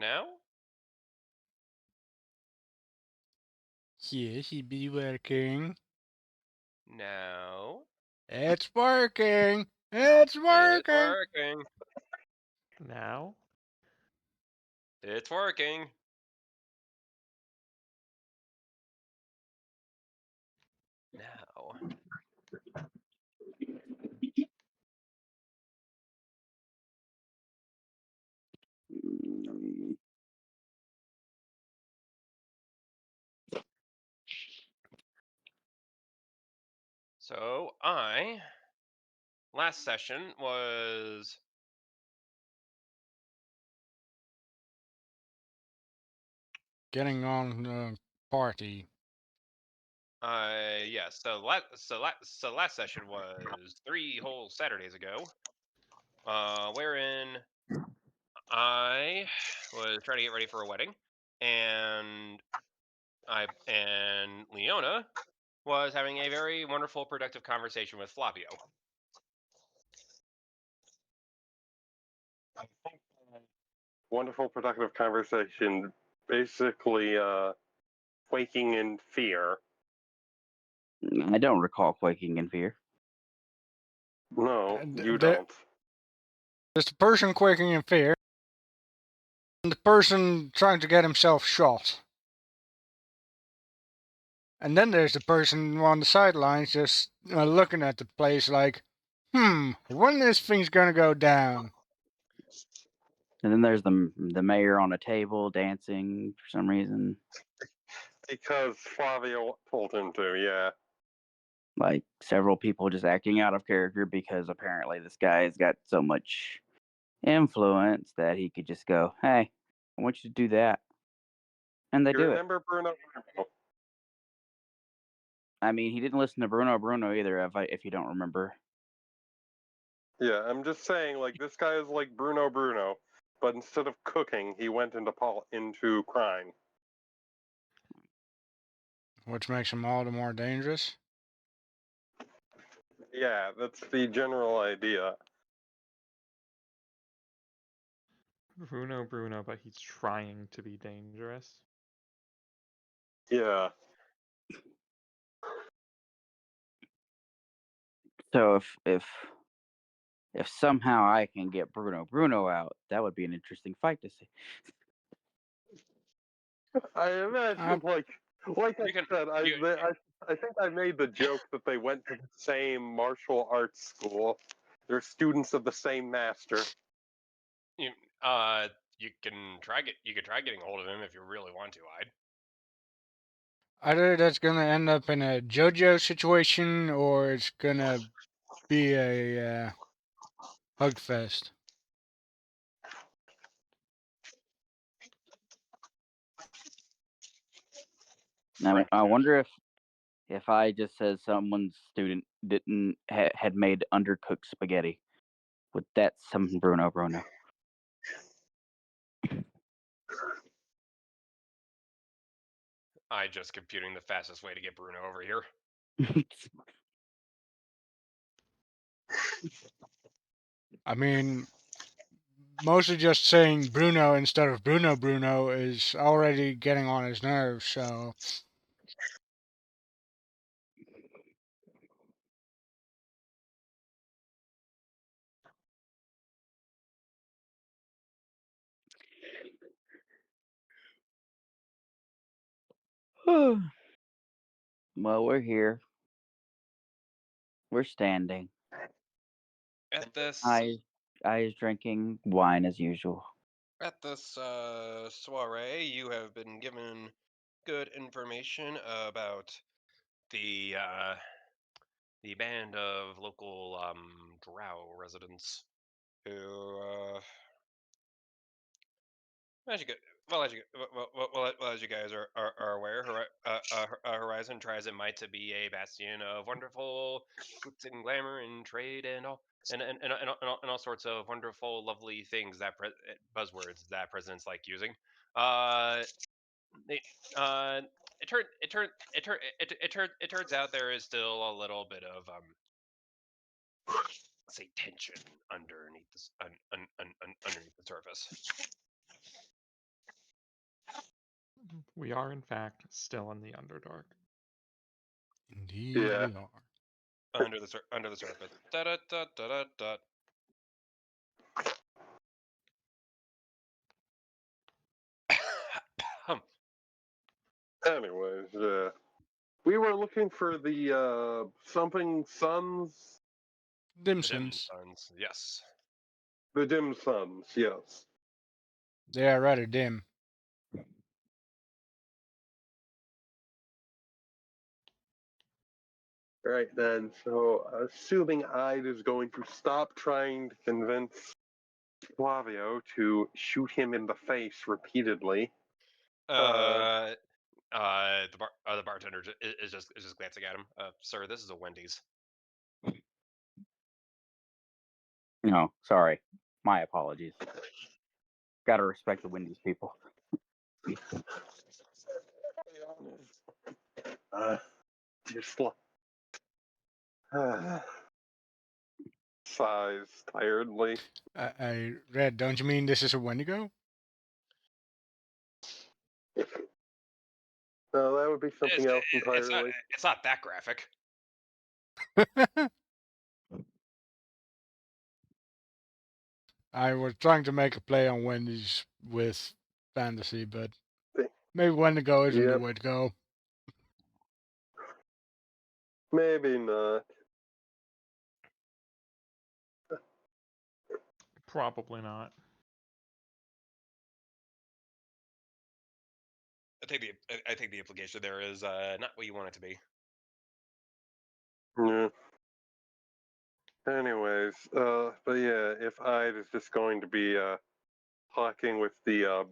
now? Yes, he be working. Now? It's working. It's It's working. working. Now? It's working. Now. So last session was Getting on the party. yeah. So last session was 3 whole Saturdays ago, wherein I was trying to get ready for a wedding, and Leona was having a very wonderful, productive conversation with Flavio. I think wonderful, productive conversation. Basically, quaking in fear. I don't recall quaking in fear. No, you There's don't. the person quaking in fear, and the person trying to get himself shot. And then there's the person on the sidelines just looking at the place like, when this thing's gonna go down? And then there's the mayor on a table dancing for some reason. Because Flavio told him to, yeah. Like several people just acting out of character because apparently this guy's got so much influence that he could just go, "Hey, I want you to do that," and they You do it. remember Bruno? I mean, he didn't listen to Bruno either. If you don't remember. Yeah, I'm just saying, like, this guy is like Bruno, but instead of cooking, he went into crime. Which makes him all the more dangerous. Yeah, that's the general idea. Bruno, but he's trying to be dangerous. Yeah. So if somehow I can get Bruno out, that would be an interesting fight to see. I imagine, like I You can said, you, I think I made the joke that they went to the same martial arts school. They're students of the same master. you you can try getting a hold of him if you really want to. Either that's gonna end up in a JoJo situation, or it's gonna be a hug fest. I wonder if I just said someone's student didn't had made undercooked spaghetti, would that summon Bruno? I just computing the fastest way to get Bruno over here. I mean, mostly just saying Bruno instead of Bruno is already getting on his nerves, so. Well, we're here. We're standing. At this I is drinking wine as usual. soiree, you have been given good information about the band of local drow residents who as you go, as you guys are aware, Horizon tries it might to be a bastion of wonderful glitz and glamour and trade and all and all sorts of wonderful, lovely things that buzzwords that presidents like using. Uh, they, it turn it turn it turn it turns out there is still a little bit of say tension underneath underneath the surface. We are, in fact, still in the Underdark. Indeed, Yeah. we are. Under the surface. Da da da da da da. Anyways, we were looking for the something suns, The dim Dimsons. suns. Yes. the dim suns. Yes. They are rather dim. Right then. So, assuming Ide is going to stop trying to convince Flavio to shoot him in the face repeatedly. The bartender is just glancing at him. Sir, this is a Wendy's. No, sorry. My apologies. Gotta respect the Wendy's people. Just sighs tiredly. I read, don't you mean this is a Wendigo? No, that would be something else It's not. entirely. It's not that graphic. I was trying to make a play on Wendy's with fantasy, but Th- maybe Wendigo isn't the Yep. way to go. Maybe not. Probably not. I think the implication there is not what you want it to be. Yeah. Anyways, but yeah, if Ide is just going to be talking with the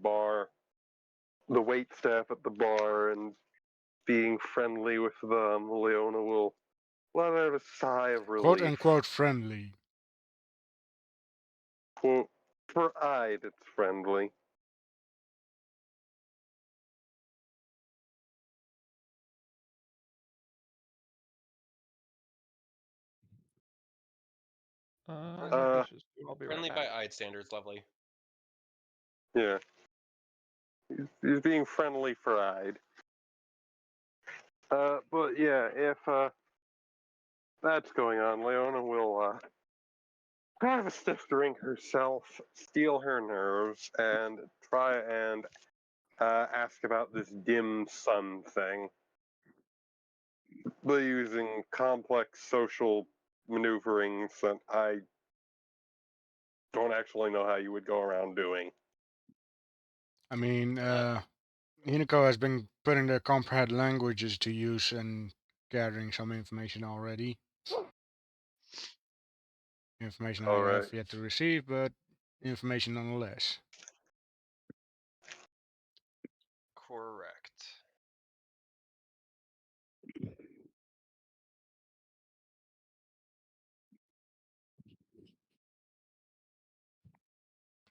the wait staff at the bar, and being friendly with them, Leona will let out a sigh of Quote relief. unquote friendly. Quote, for Ide, it's friendly. I have Uh, dishes too. I'll be right Friendly back. by Ide standards, lovely. Yeah. He's being friendly for Ide. But yeah, if that's going on, Leona will have a stiff drink herself, steel her nerves, and try and ask about this dim sun thing. By using complex social maneuverings that I don't actually know how you would go around doing. I mean, Hinako has been putting the comprehend languages to use and gathering some information already. Information I Alright. have yet to receive, but information nonetheless. Correct.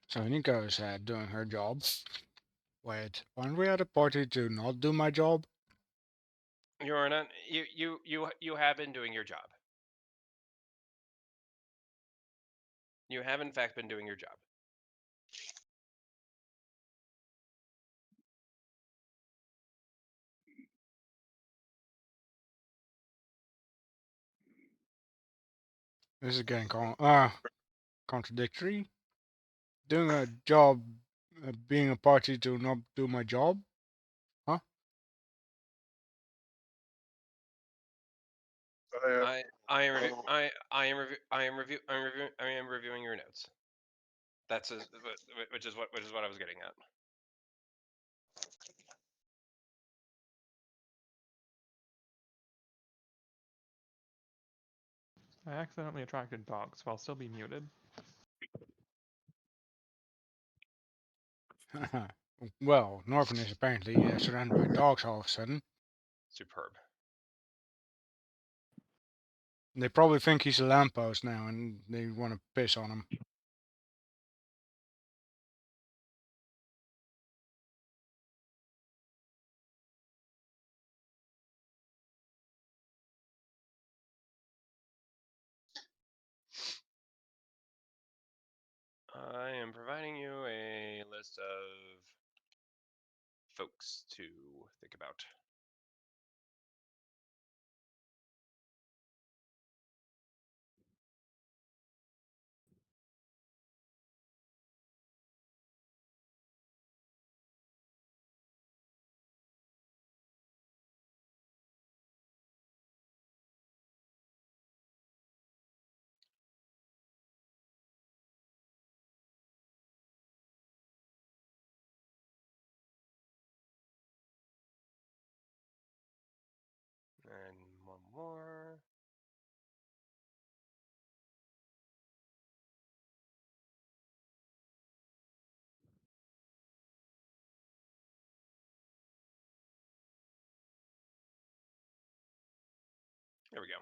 So Hinako is doing her job. Wait, aren't we at a party to not do my job? You're not. You have been doing your job. You have in fact been doing your job. This is getting contradictory. Doing a job, being a party to not do my job? Huh? I am reviewing reviewing your notes. That's which is what I was getting at. I accidentally attracted dogs, so I'll still be muted. Well, Norman is apparently surrounded by dogs all of a sudden. Superb. They probably think he's a lamppost now and they want to piss on him. I am providing you a list of folks to think about. And one more. There we go.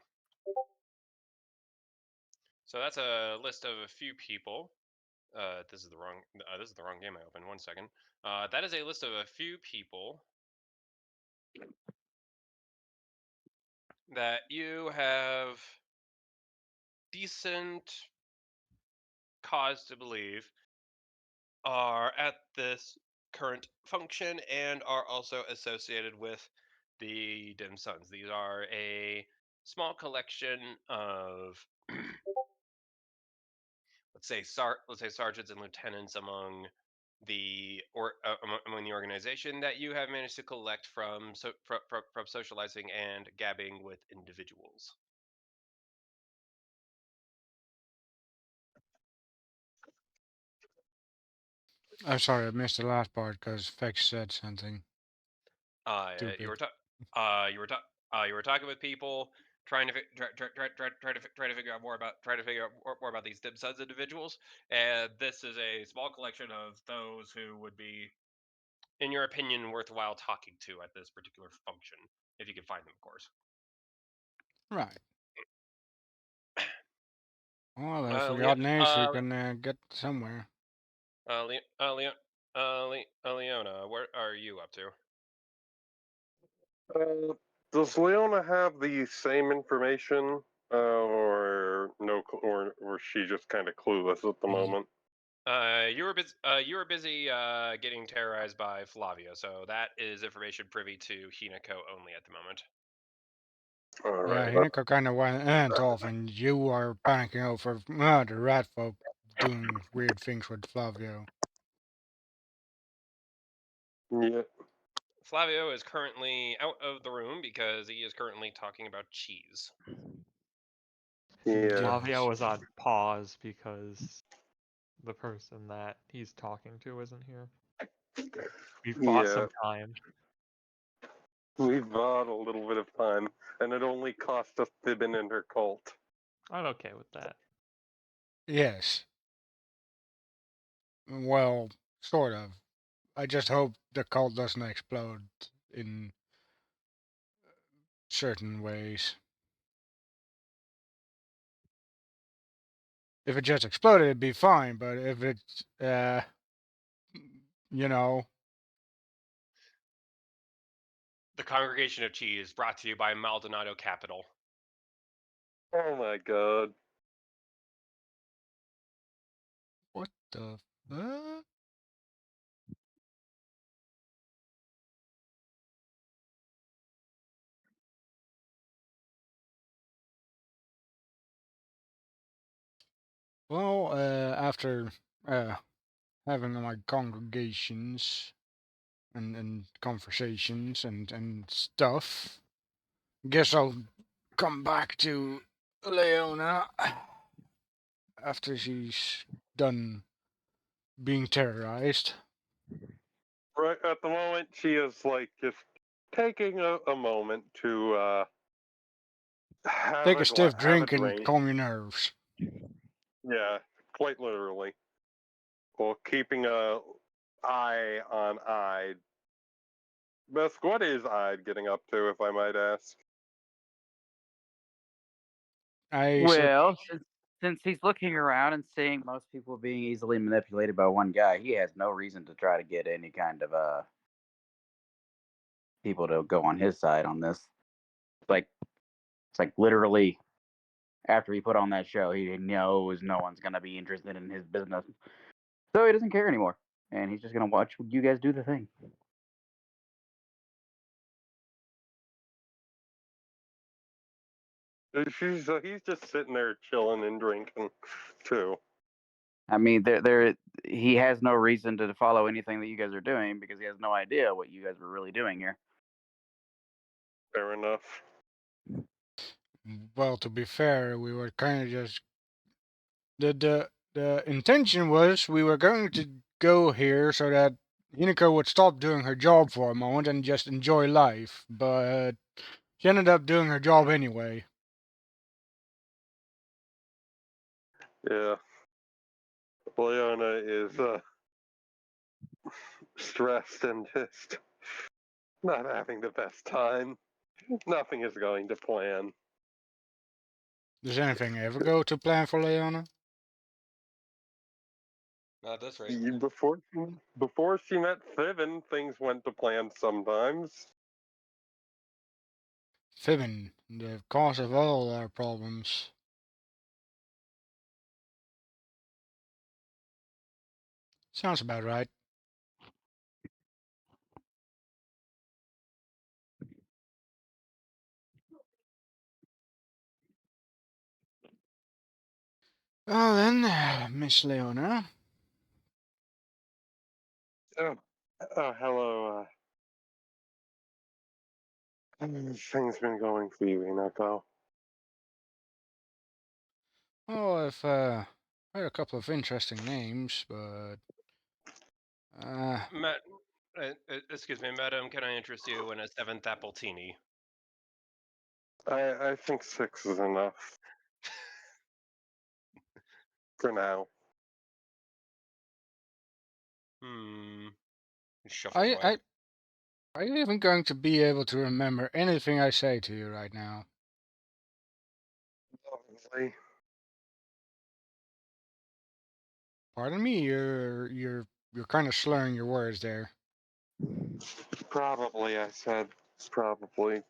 So that's a list of a few people. This is the wrong. This is the wrong game I opened. 1 second. That is a list of a few people that you have decent cause to believe are at this current function and are also associated with the dim suns. These are a small collection of let's say sergeants and lieutenants among among the organization that you have managed to collect from from socializing and gabbing with individuals. I'm sorry, I missed the last part because Fex said something You were stupid. you were talking with people trying to try to figure out more about these dim suds individuals, and this is a small collection of those who would be, in your opinion, worthwhile talking to at this particular function, if you can find them, of course. Right. Well, if we Leon, got names, we can get somewhere. Leona, what are you up to? Does Leona have the same information, or no, or she just kind of clueless at the moment? You were busy getting terrorized by Flavio, so that is information privy to Hinako only at the moment. All Yeah, right. Hinako kind of went off, and you are panicking over the rat folk doing weird things with Flavio. Yeah. Flavio is currently out of the room because he is currently talking about cheese. Yeah. Flavio was on pause because the person that he's talking to isn't here. We've bought Yeah. some time. We've bought a little bit of time, and it only cost us Thibin and her cult. I'm okay with that. Yes. Well, sort of. I just hope the cult doesn't explode in certain ways. If it just exploded, it'd be fine, but if it's, you know, The Congregation of Cheese, brought to you by Maldonado Capital. Oh my god. what the fuck? Well, after having my congregations and conversations and stuff, guess I'll come back to Leona after she's done being terrorized. Right at the moment, she is like just taking a moment to have Take a stiff have a drink and drink. calm your nerves. Yeah, quite literally. Well, keeping a eye on Ide. Beth, what is Ide getting up to, if I might ask? I said, Well, since he's looking around and seeing most people being easily manipulated by one guy, he has no reason to try to get any kind of people to go on his side on this. It's like literally after he put on that show, he knows no one's gonna be interested in his business, so he doesn't care anymore, and he's just gonna watch you guys do the thing. He's just sitting there chilling and drinking, too. I mean, he has no reason to follow anything that you guys are doing because he has no idea what you guys were really doing here. Fair enough. Well, to be fair, we were kind of just the intention was we were going to go here so that Hinako would stop doing her job for a moment and just enjoy life, but she ended up doing her job anyway. Yeah. Leona is stressed and just not having the best time. Nothing is going to plan. Does anything ever go to plan for Leona? Not at this rate. Before she met Thiven, things went to plan sometimes. Fibbin, the cause of all our problems. Sounds about right. Well then, Miss Leona. Oh, hello. Things been going for you, Inako? Oh, I've heard a couple of interesting names, but Matt, excuse me, madam. Can I interest you in a seventh appletini? I think 6 is enough for now. Hmm. He shuffles I, away. I, are you even going to be able to remember anything I say to you right now? Obviously. Pardon me, you're kind of slurring your words there. Probably, I said. Probably.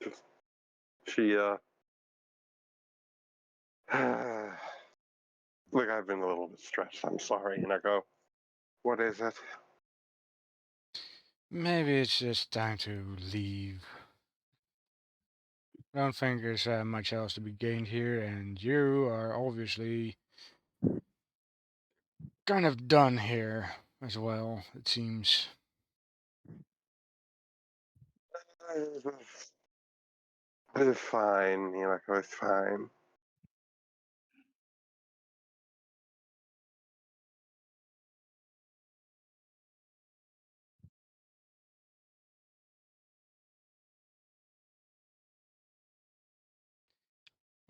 She, Look, I've been a little bit stressed. I'm sorry, Inako. What is it? Maybe it's just time to leave. I don't think there's much else to be gained here, and you are obviously kind of done here as well, it seems. It's fine, Inako, it's fine.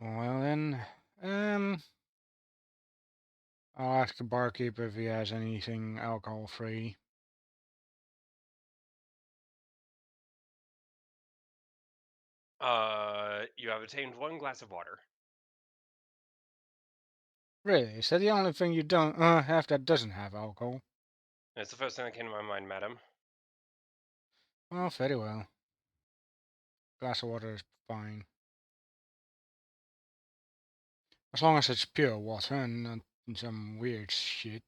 Well then, um, I'll ask the barkeeper if he has anything alcohol free. You have obtained one glass of water. Really? Is that the only thing you don't have that doesn't have alcohol? It's the first thing that came to my mind, madam. Well, very well. Glass of water is fine. As long as it's pure water and not some weird shit.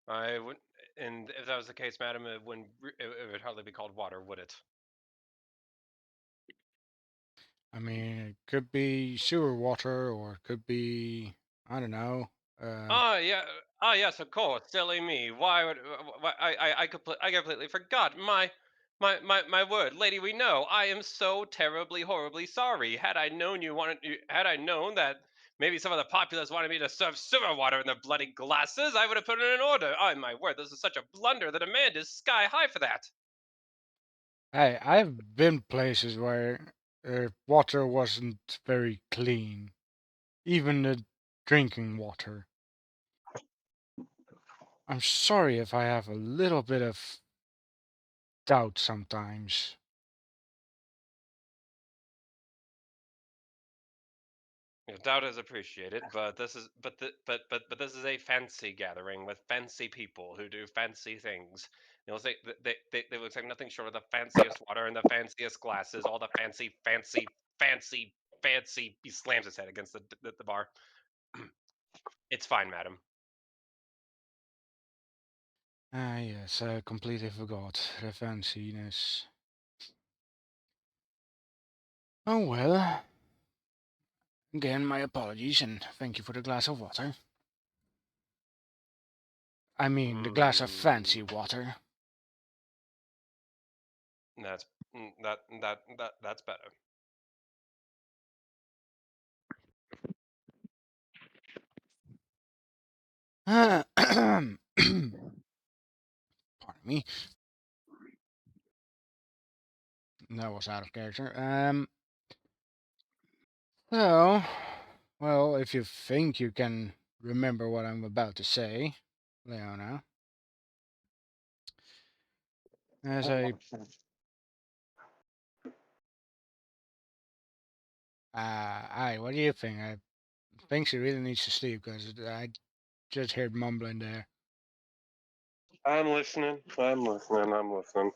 I would, and if that was the case, madam, it wouldn't. It would hardly be called water, would it? I mean, it could be sewer water or it could be, I don't know. Ah, yeah. Ah, yes, of course. Silly me. Why would? Why, I completely forgot. My word, lady. We know. I am so terribly, horribly sorry. Had I known that maybe some of the populace wanted me to serve sewer water in their bloody glasses, I would have put in an order. Oh, my word, this is such a blunder. The demand is sky high for that. Hey, I've been places where water wasn't very clean. Even the drinking water. I'm sorry if I have a little bit of doubt sometimes. Your doubt is appreciated, but this is a fancy gathering with fancy people who do fancy things. You'll say they look like nothing short of the fanciest water and the fanciest glasses, all the fancy. He slams his head against the bar. It's fine, madam. Ah, yes, I completely forgot the fanciness. Oh well. Again, my apologies, and thank you for the glass of water. I mean, the glass of fancy water. That's that's better. Pardon me. That was out of character. So, well, if you think you can remember what I'm about to say, Leona, as I what do you think? I think she really needs to sleep because I just heard mumbling there. I'm listening. I'm listening. I'm listening.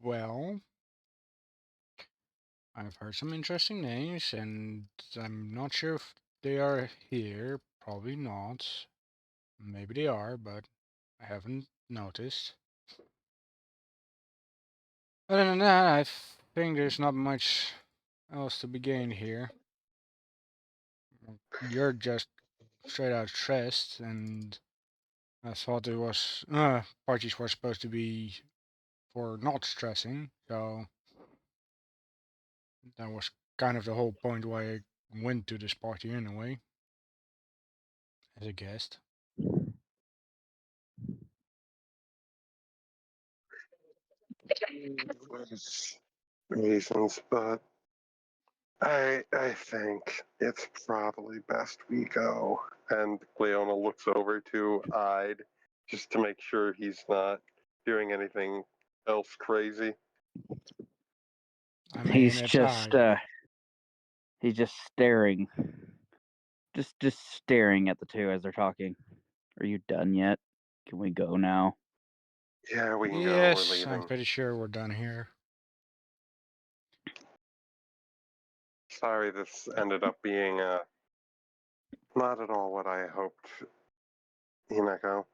Well, I've heard some interesting names, and I'm not sure if they are here. Probably not. Maybe they are, but I haven't noticed. Other than that, I think there's not much else to be gained here. You're just straight out stressed, and I thought it was parties were supposed to be for not stressing, so that was kind of the whole point why I went to this party anyway, as a guest. Reasons, but I think it's probably best we go. And Leona looks over to Ide just to make sure he's not doing anything else crazy. I mean, it's I. He's just staring. Just staring at the two as they're talking. Are you done yet? Can we go now? Yeah, we can go. We're Yes, I'm leaving. pretty sure we're done here. Sorry, this ended up being not at all what I hoped, Hinako.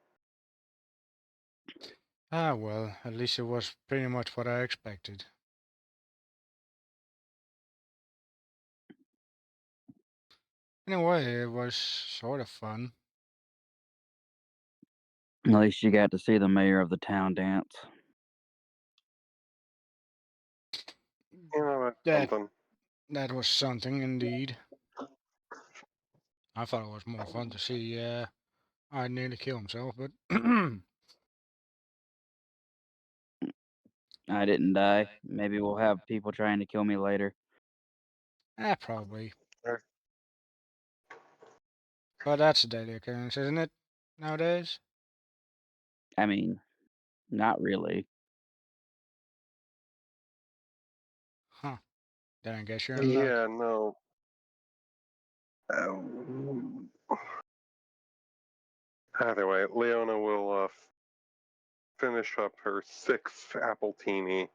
Ah, well, at least it was pretty much what I expected. Anyway, it was sort of fun. At least you got to see the mayor of the town dance. You know, that's That something. that was something indeed. I thought it was more fun to see I nearly kill himself, but I didn't die. Maybe we'll have people trying to kill me later. probably. But that's a daily occurrence, isn't it? Nowadays? I mean, not really. Huh. Then I guess you're in luck. Yeah, no. Um, Either way, Leona will finish up her sixth appletini,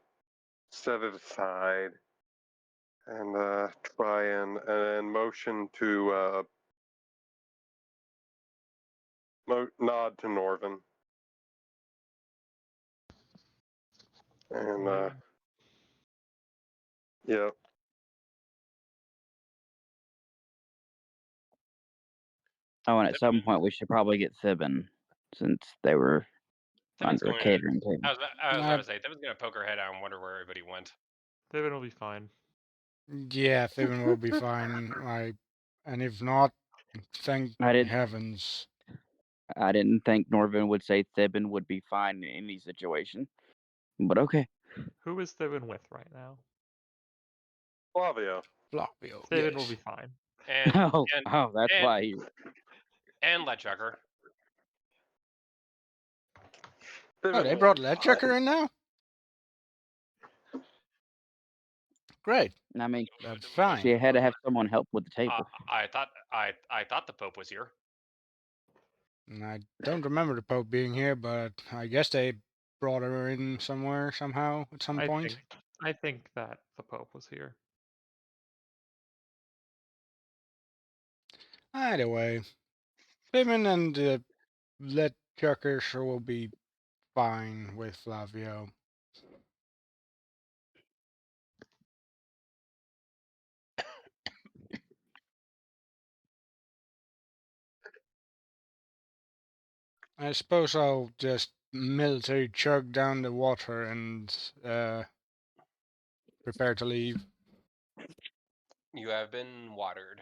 set it aside, and try and motion to nod to Norvin. And Right. yeah, Oh, and at some point we should probably get Thibin, since they were Devin's under a going to. catering table. I was about to I, say Devin's going to poke her head out and wonder where everybody went. David will be fine. yeah, Thibin will be fine. And if not, thank I didn't. heavens. I didn't think Norvin would say Thibin would be fine in any situation, but okay. Who is Thibin with right now? Flavio. Flavio, Thibin will yes. be fine. And and That's and why. and Letchucker. Oh, Thibin they will brought be Leadchucker fine. in now? Great. I mean, That's she fine. had to have someone help with the table. I thought the Pope was here. And I don't remember the Pope being here, but I guess they brought her in somewhere, somehow, at some I point. think that the Pope was here. Either way, Pittman and the lead truckers will be fine with Flavio. I suppose I'll just military chug down the water and prepare to leave. You have been watered.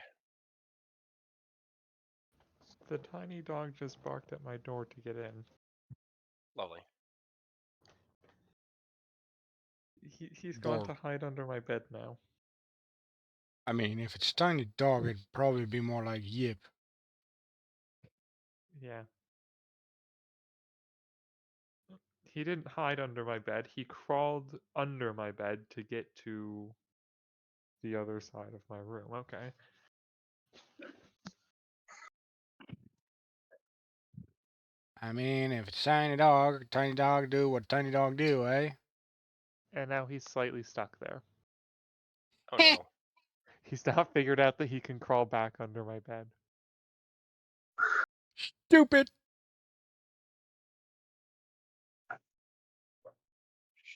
The tiny dog just barked at my door to get in. Lovely. He's gone Door. to hide under my bed now. I mean, if it's a tiny dog, it'd probably be more like Yip. Yeah. He didn't hide under my bed. He crawled under my bed to get to the other side of my room. Okay. I mean, if it's a tiny dog do what tiny dog do, eh? And now he's slightly stuck there. Oh no. He's now figured out that he can crawl back under my bed. Stupid!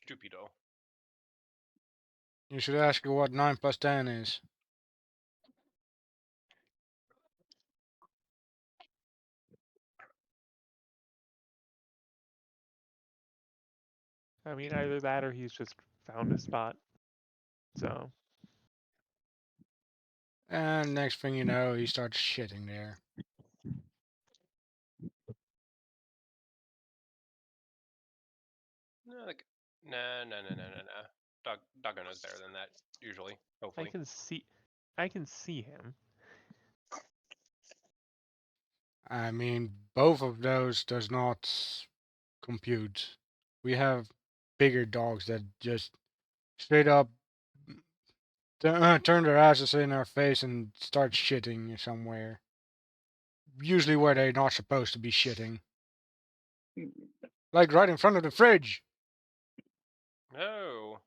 Stupido. You should ask her what 9 plus 10 is. I mean, either that or he's just found a spot. So, And next thing you know, he starts shitting there. No, like, nah. Doggono's better than that, usually. I Hopefully. can see him. I mean, both of those does not compute. We have bigger dogs that just straight up turn their asses in our face and start shitting somewhere. Usually where they're not supposed to be shitting. Like right in front of the fridge. No.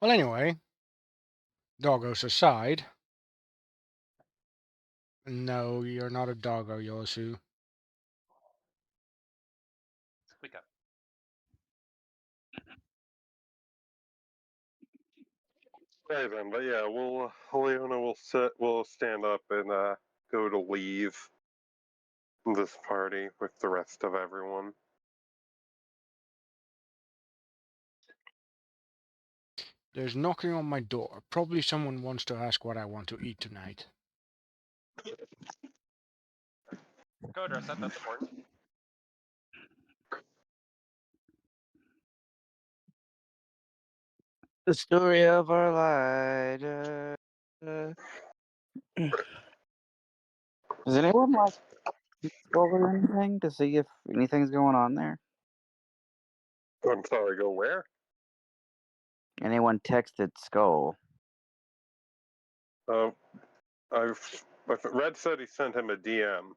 Well, anyway, doggos aside. No, you're not a doggo, Yosu. Speak up. Right then, but yeah, Leona will stand up and go to leave this party with the rest of everyone. There's knocking on my door. Probably someone wants to ask what I want to eat tonight. Go address that. That's important. The story of our life. Does anyone like go over anything to see if anything's going on there? I'm sorry, go where? Anyone texted Skull? Red said he sent him a DM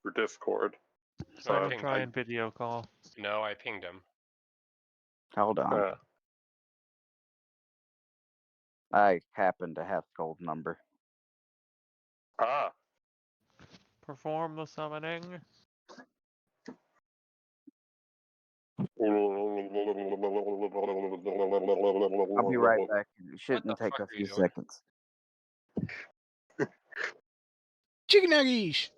for Discord. No, I Someone pinged try him. and video call. No, I pinged him. Hold on. I happen to have Skull's number. Ah, Perform the summoning. I'll be right back. It What the shouldn't take fuck a are you few doing? seconds. Chicken nuggies!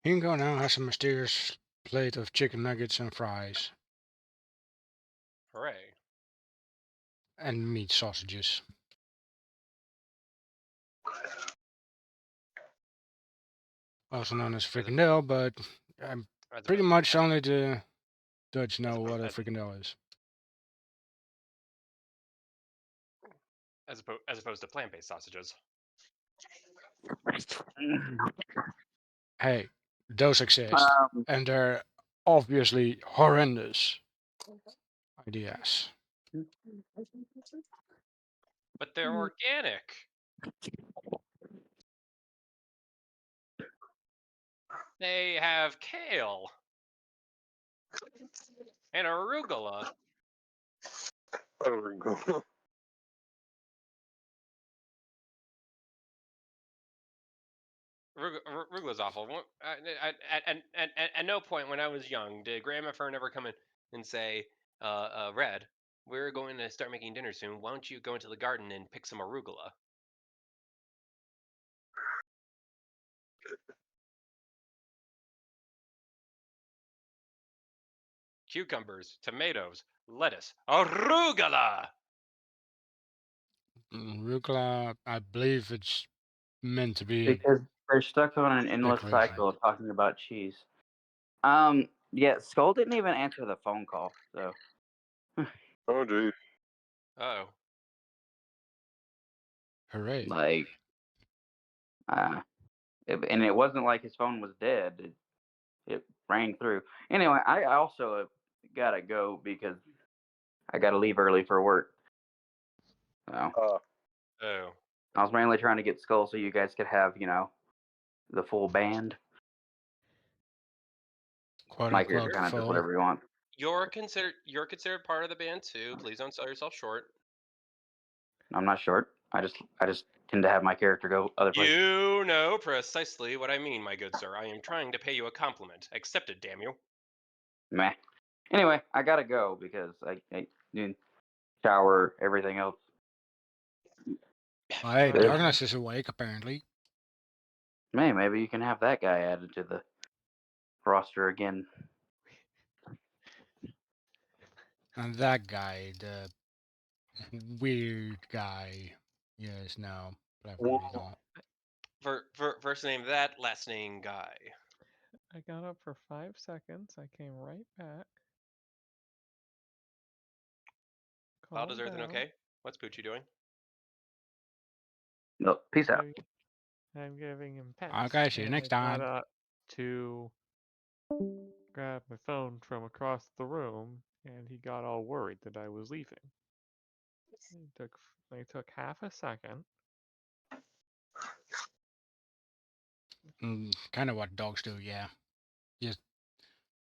Hingo now has a mysterious plate of chicken nuggets and fries. Hooray. And meat sausages. Also known as frikandel, but pretty much only the Dutch know what a frikandel is. As opposed to plant-based sausages. Hey, those exist. Um, And they're obviously horrendous ideas. But they're organic. They have kale and arugula. Arugula. Arugula's awful. At no point when I was young did Grandma Fern ever come in and say, Red, we're going to start making dinner soon. Why don't you go into the garden and pick some arugula? Cucumbers, tomatoes, lettuce, arugula. Arugula, I believe it's meant to be a Because they're stuck on an endless decoration. cycle of talking about cheese. Yeah, Skull didn't even answer the phone call, so Oh, geez. Oh, Hooray. like, and it wasn't like his phone was dead. It rang through. Anyway, I also gotta go because I gotta leave early for work. So oh. I was mainly trying to get Skull so you guys could have, the full band. Quote My You're character unquote kind of does full. whatever he wants. you're considered part of the band too. Please don't sell yourself short. I'm not short. I just tend to have my character go other places. You know precisely what I mean, my good sir. I am trying to pay you a compliment. Accept it, damn you. Meh. Anyway, I gotta go because I need shower, everything else. Well, hey, There's- Darkness is awake, apparently. Maybe you can have that guy added to the roster again. And that guy, the weird guy. Yes, no, preferably not. For first name that, last name guy. I got up for 5 seconds. I came right back. Cloud, Calm is everything down. okay? What's Poochie doing? No, peace out. I'm giving him pets. Okay, see you and next I got time. up to grab my phone from across the room, and he got all worried that I was leaving. It took half a second. Kind of what dogs do, yeah. Just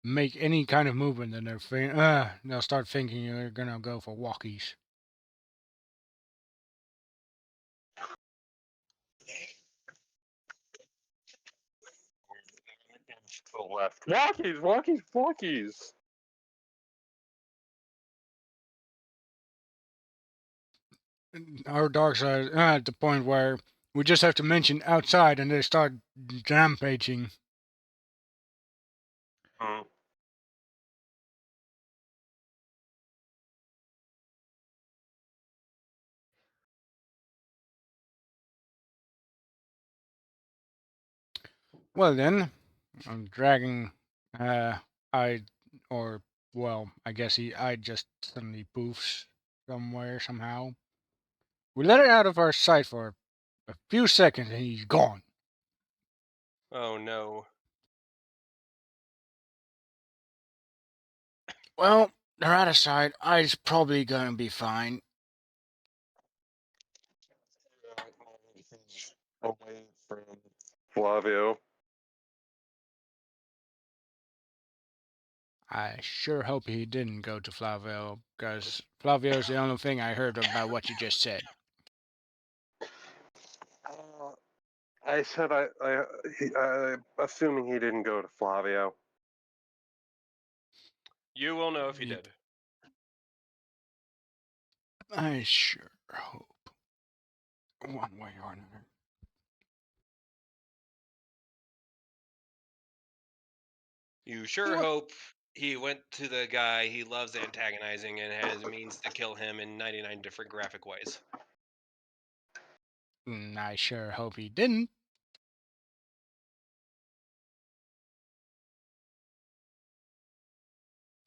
make any kind of movement and they'll start thinking you're gonna go for walkies. To the left. Walkies, walkies, walkies. Our dogs are at the point where we just have to mention outside and they start rampaging. Hmm. Well then, I'm dragging I or well, I guess I just suddenly poofs somewhere somehow. We let it out of our sight for a few seconds and he's gone. Oh no. Well, they're out of sight. I's probably gonna be fine. Away from Flavio. I sure hope he didn't go to Flavio, because Flavio's the only thing I heard about what you just said. I said assuming he didn't go to Flavio. You will know if he Ye- did. I sure hope. One way or another. You sure What? hope he went to the guy he loves antagonizing and has means to kill him in 99 different graphic ways. I sure hope he didn't.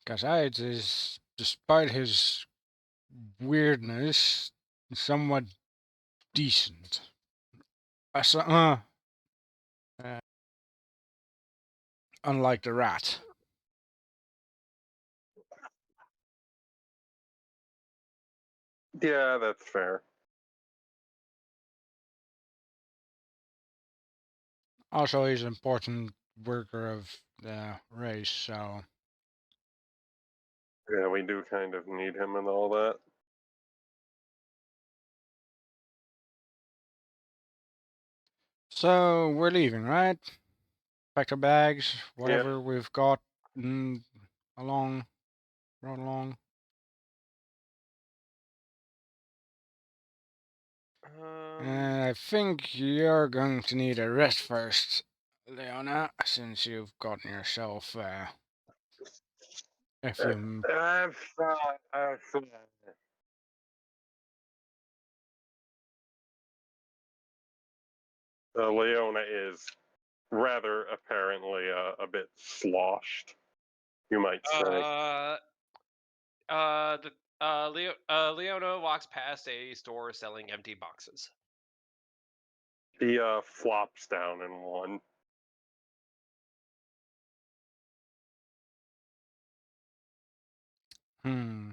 Because is, despite his weirdness, somewhat decent. Unlike the rat. Yeah, that's fair. Also, he's important worker of the race, so Yeah, we do kind of need him and all that. we're leaving, right? Pack our bags, Yeah. whatever we've got mm, along, brought along. And I think you're going to need a rest first, Leona, since you've gotten yourself a few. I'm fine. I'm fine. Leona is rather apparently a bit sloshed, you might say. Leona walks past a store selling empty boxes. He flops down in one. Hmm.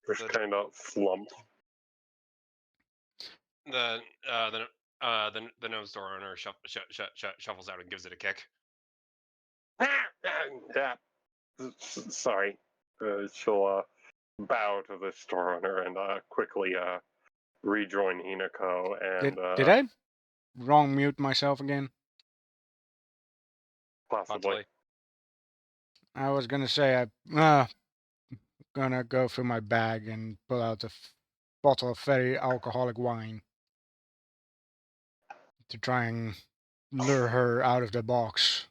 Just The- kind of slumped. The gnome store owner shuffles out and gives it a kick. Yeah. Sorry. She'll bow to the store owner and quickly rejoin Hinako and Did I wrong mute myself again? possibly. Possibly. I was gonna say gonna go through my bag and pull out a bottle of very alcoholic wine to try and lure her out of the box.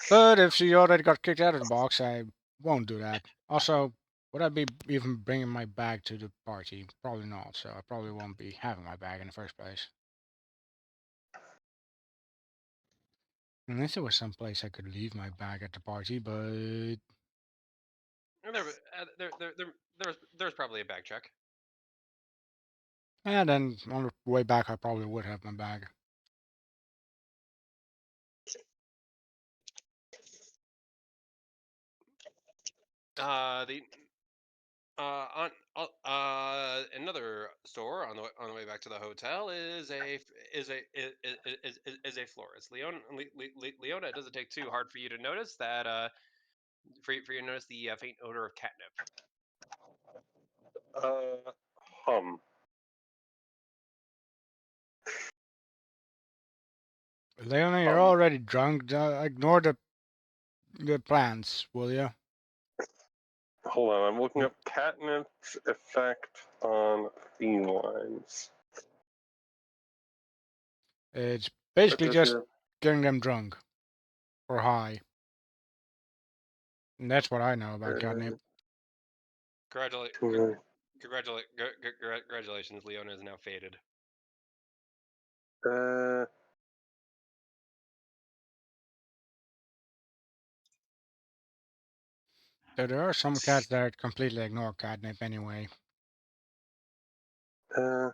But if she already got kicked out of the box, I won't do that. Also, would I be even bringing my bag to the party? Probably not, so I probably won't be having my bag in the first place. Unless there was some place I could leave my bag at the party, but There's probably a bag check. and then on the way back I probably would have my bag. The another store on the way back to the hotel is a florist. Leona, it doesn't take too hard for you to notice that for you to notice the faint odor of catnip. Uh, hum. Leona, you're already drunk. Ignore the plants, will you? Hold on, I'm looking up catnip's effect on felines. It's basically just getting them drunk or high. And that's what I know about catnip. Congratulations, Leona is now faded. Uh, So there are some cats that completely ignore catnip anyway. uh,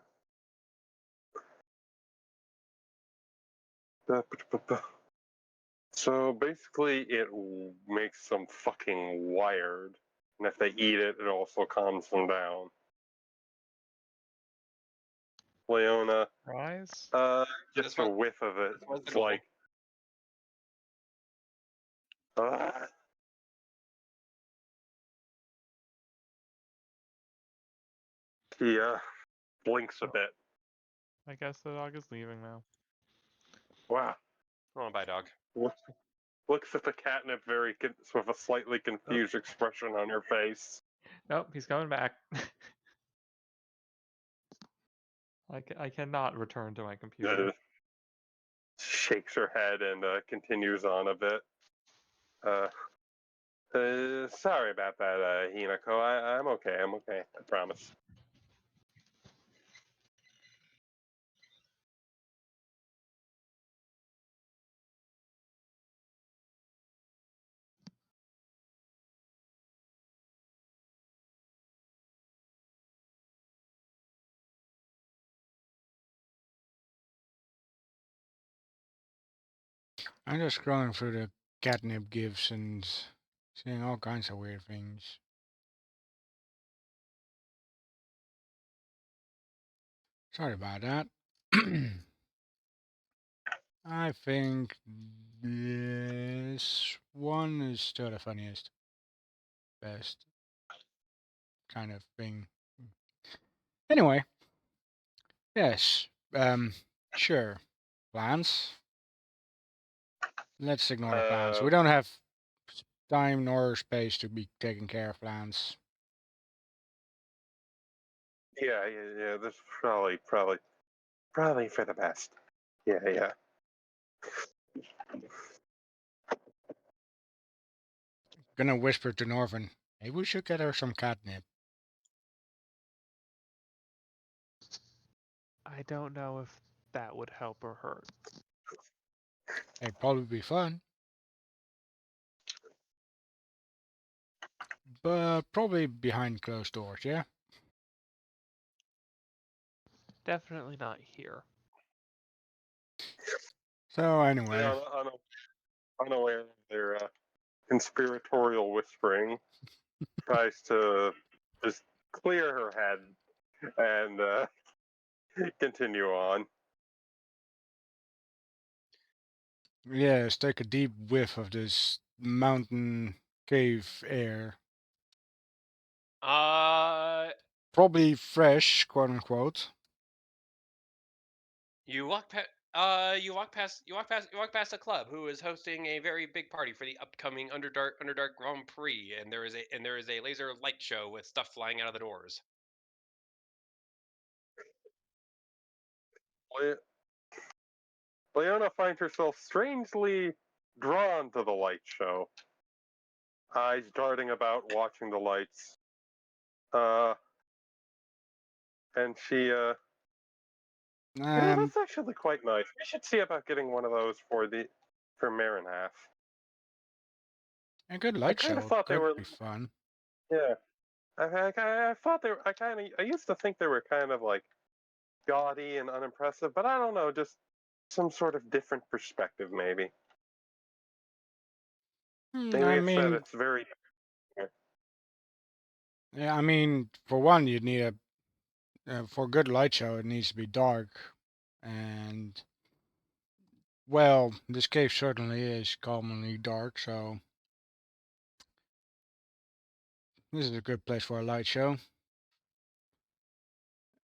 so basically, it makes them fucking wired, and if they eat it, it also calms them down. Leona, Rise? just a whiff of it. was the It's goal. like, uh, he blinks a bit. I guess the dog is leaving now. Wow. Oh, bye, dog. Looks at the catnip with a slightly confused expression on her face. Nope, he's coming back. I cannot return to my computer. Shakes her head and continues on a bit. Sorry about that, Hinako. I'm okay. I'm okay. I promise. I'm just scrolling through the catnip gifs and seeing all kinds of weird things. Sorry about that. I think this one is still the funniest, best kind of thing. Anyway, yes, sure. Plans? Let's ignore the plans. We don't have time nor space to be taking care of plans. Yeah. This is probably for the best. Yeah. Gonna whisper to Norvin, maybe we should get her some catnip. I don't know if that would help or hurt. It'd probably be fun. But probably behind closed doors, yeah? Definitely not here. So anyway, Yeah, unaware of their conspiratorial whispering, tries to just clear her head and continue on. yes, take a deep whiff of this mountain cave air. Probably fresh, quote unquote. You walk past. You walk past a club who is hosting a very big party for the upcoming Underdark Grand Prix, and there is a laser light show with stuff flying out of the doors. Leona finds herself strangely drawn to the light show, eyes darting about, watching the lights. And she, Um, that's actually quite nice. We should see about getting one of those for Marinhalf. a good I light kind of show thought they could were, be fun. yeah. I thought they were. I used to think they were kind of like gaudy and unimpressive, but I don't know, just some sort of different perspective, maybe. Maybe I it's that mean, it's very. yeah, I mean, for one, you'd need for a good light show, it needs to be dark, and well, this cave certainly is commonly dark, so this is a good place for a light show.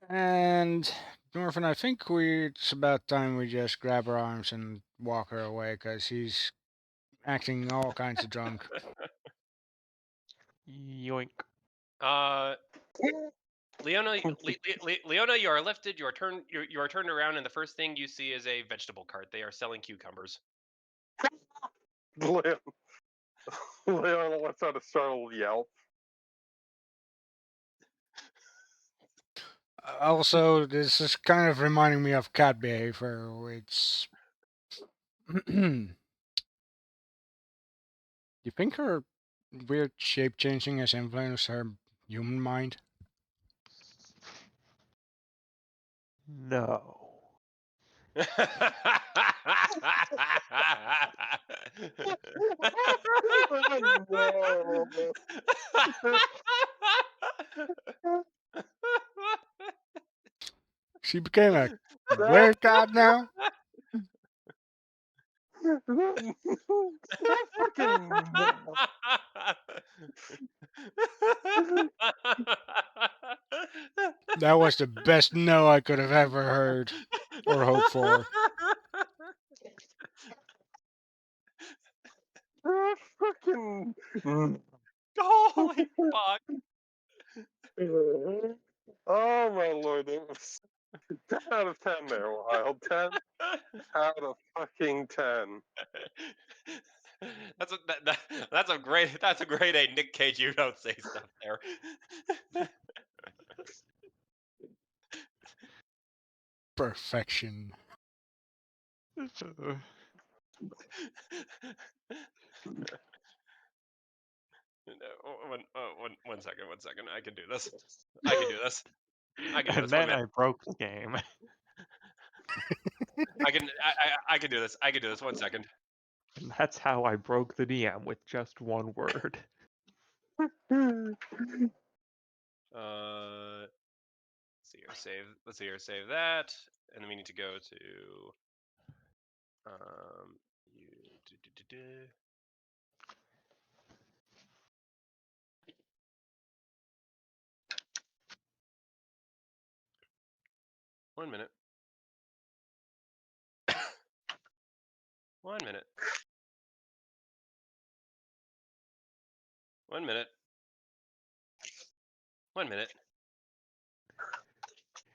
And Norfin, I think it's about time we just grab her arms and walk her away, because he's acting all kinds of drunk. Yoink. Leona, Leona, you are lifted. You are turned around, and the first thing you see is a vegetable cart. They are selling cucumbers. Leona lets out a startled yelp. Also, this is kind of reminding me of cat behavior. It's. You think her weird shape changing has influenced her human mind? No. She became a weird cat now? That fucking. That was the best no I could have ever heard or hoped for. That fucking. Holy fuck! Oh my lord, it was 10 out of 10 there, Wild. 10 out of fucking 10. That's a great a Nick Cage. You don't say stuff there. Perfection. One second. I can do this. I can do this. I can do And this. 1 then minute. I broke the game. I can do this. I can do this. 1 second. And that's how I broke the DM with just one word. Let's see here, save. Let's see here, save that, and then we need to go to you. 1 minute. 1 minute. 1 minute. 1 minute.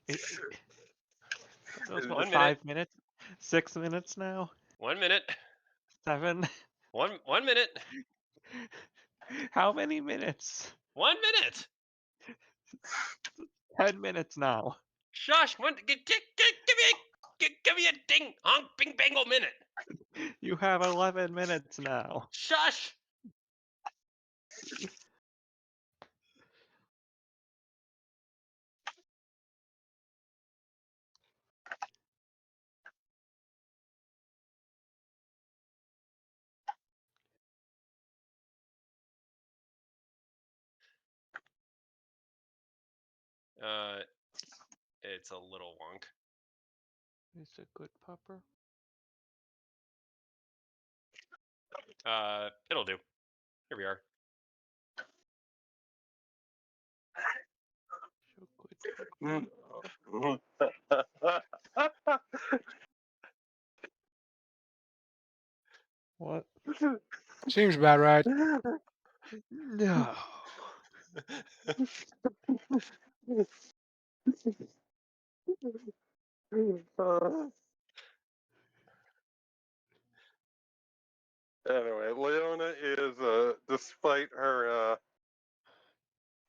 That was what, 1 minute. 5 minutes? 6 minutes now? 1 minute. 7? 1 minute. How many minutes? 1 minute. 10 minutes now. Shush! Give me a ding honk bing bangle minute. You have 11 minutes now. Shush! It's a little wonk. It's a good pupper. It'll do. Here we are. So good puppy. What? Seems about right. No. Anyway, Leona is, despite her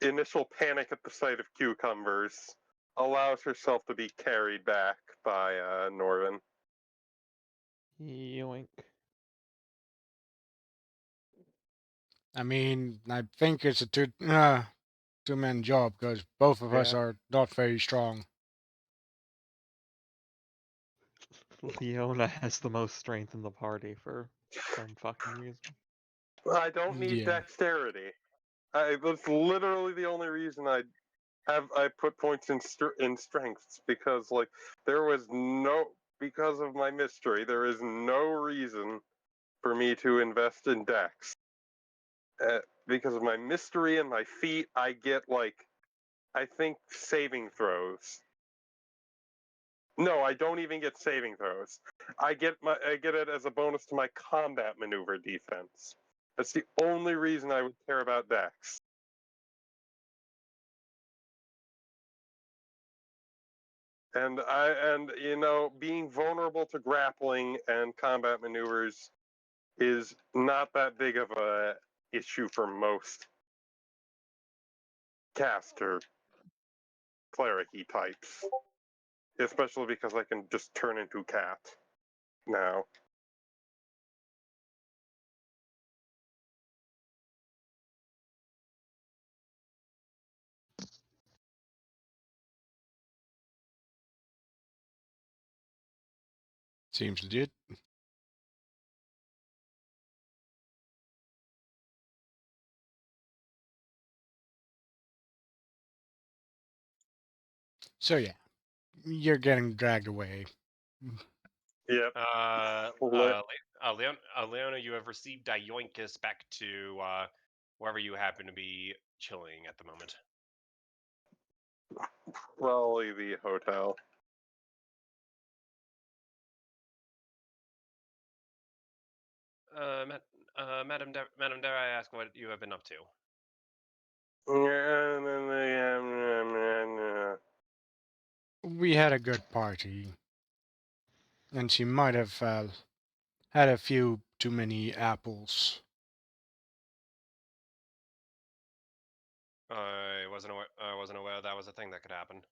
initial panic at the sight of cucumbers, allows herself to be carried back by Norvin. Yoink. I mean, I think it's a two-man job because both of us Yeah. are not very strong. Leona has the most strength in the party for some fucking reason. I don't need Yeah. dexterity. That's literally the only reason I put points in strengths, because like because of my mystery, there is no reason for me to invest in dex. Because of my mystery and my feat, I get I think saving throws. No, I don't even get saving throws. I get it as a bonus to my combat maneuver defense. That's the only reason I would care about dex. And being vulnerable to grappling and combat maneuvers is not that big of a issue for most caster cleric-y types. Especially because I can just turn into cat now. Seems legit. So yeah, you're getting dragged away. Yep. Leona, you have received a yoinkus back to wherever you happen to be chilling at the moment. Probably the hotel. Madam, dare I ask what you have been up to? We had a good party, and she might have had a few too many apples. I wasn't aware that was a thing that could happen.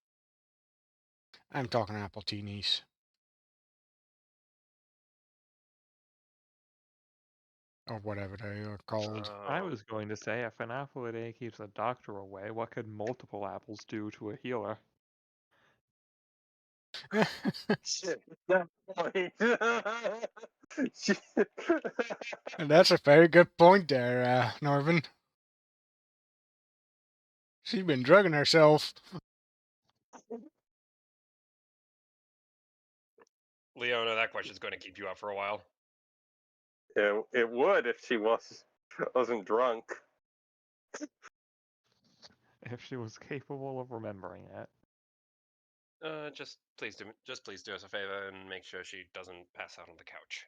I'm talking apple teenies. Or whatever they are called. I was going to say, if an apple a day keeps a doctor away, what could multiple apples do to a healer? Shit, that point. That's a very good point there, Norvin. She's been drugging herself. Leona, that question's going to keep you up for a while. It would if she wasn't drunk. If she was capable of remembering it. Just please do us a favor and make sure she doesn't pass out on the couch.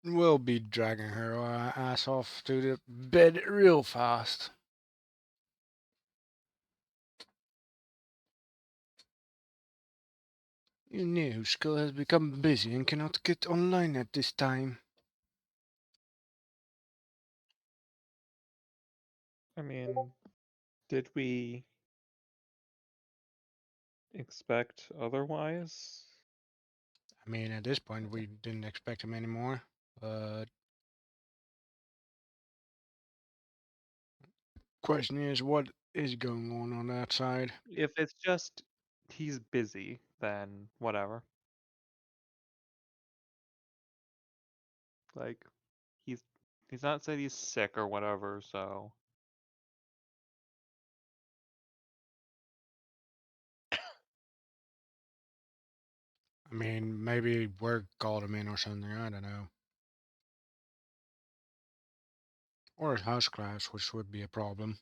We'll be dragging her ass off to the bed real fast. Your new skull has become busy and cannot get online at this time. I mean, did we expect otherwise? I mean, at this point, we didn't expect him anymore, but question is, what is going on that side? If it's just he's busy, then whatever. Like, he's not said he's sick or whatever, so I mean, maybe work called him in or something, I don't know. Or his house class, which would be a problem.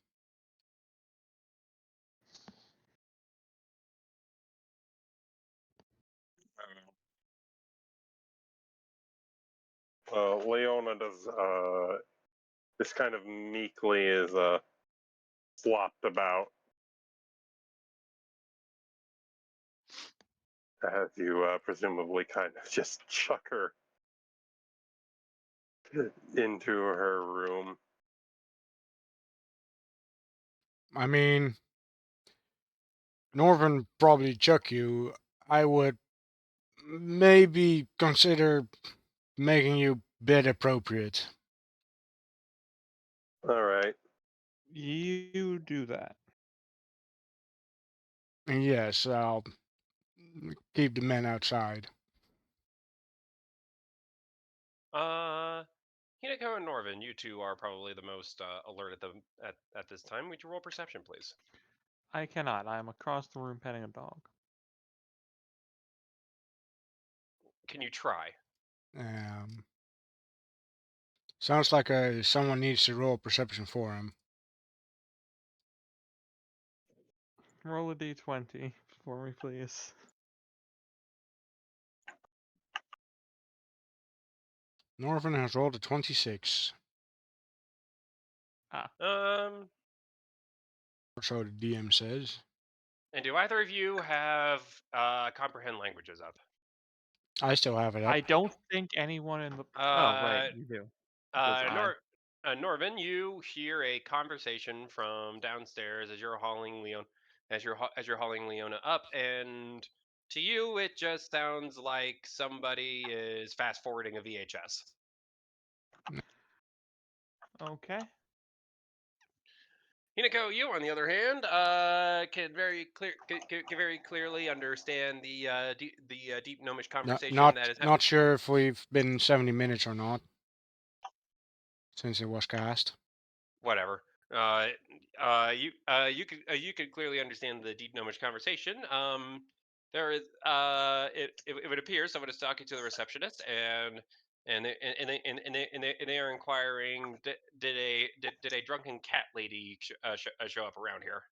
Leona does just kind of meekly is flopped about as you presumably kind of just chuck her into her room. I mean, Norvin probably chuck you. I would maybe consider making you bed appropriate. All right. you do that. And yes, I'll keep the men outside. Hinako and Norvin, you two are probably the most alert at this time. Would you roll perception, please? I cannot. I'm across the room petting a dog. Can you try? Um, sounds like someone needs to roll perception for him. Roll a d20 for me, please. Norvin has rolled a 26. Um, Or so the DM says. and do either of you have comprehend languages up? I still have it up. I don't think anyone in the. Oh, right, you do. Because Norvin, you hear a conversation from downstairs as you're hauling Leona up, and to you it just sounds like somebody is fast forwarding a VHS. Okay. Hinako, you on the other hand, can very clearly understand the deep gnomish conversation that is happening. Not sure if we've been 70 minutes or not since it was cast. Whatever. You could clearly understand the deep gnomish conversation. There is it would appear someone is talking to the receptionist, and they are inquiring, did a drunken cat lady show up around here?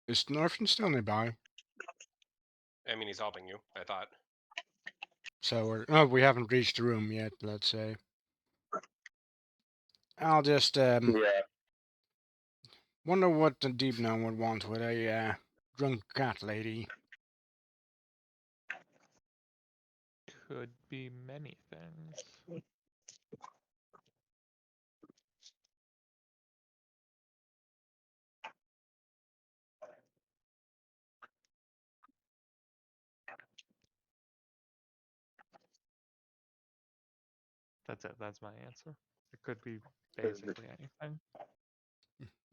Is Norvin still nearby? I mean, he's helping you, I thought. So we haven't reached the room yet, let's say. I'll just Yeah. wonder what the deep gnome would want with a drunk cat lady. Could be many things. That's it. That's my answer. It could be basically anything.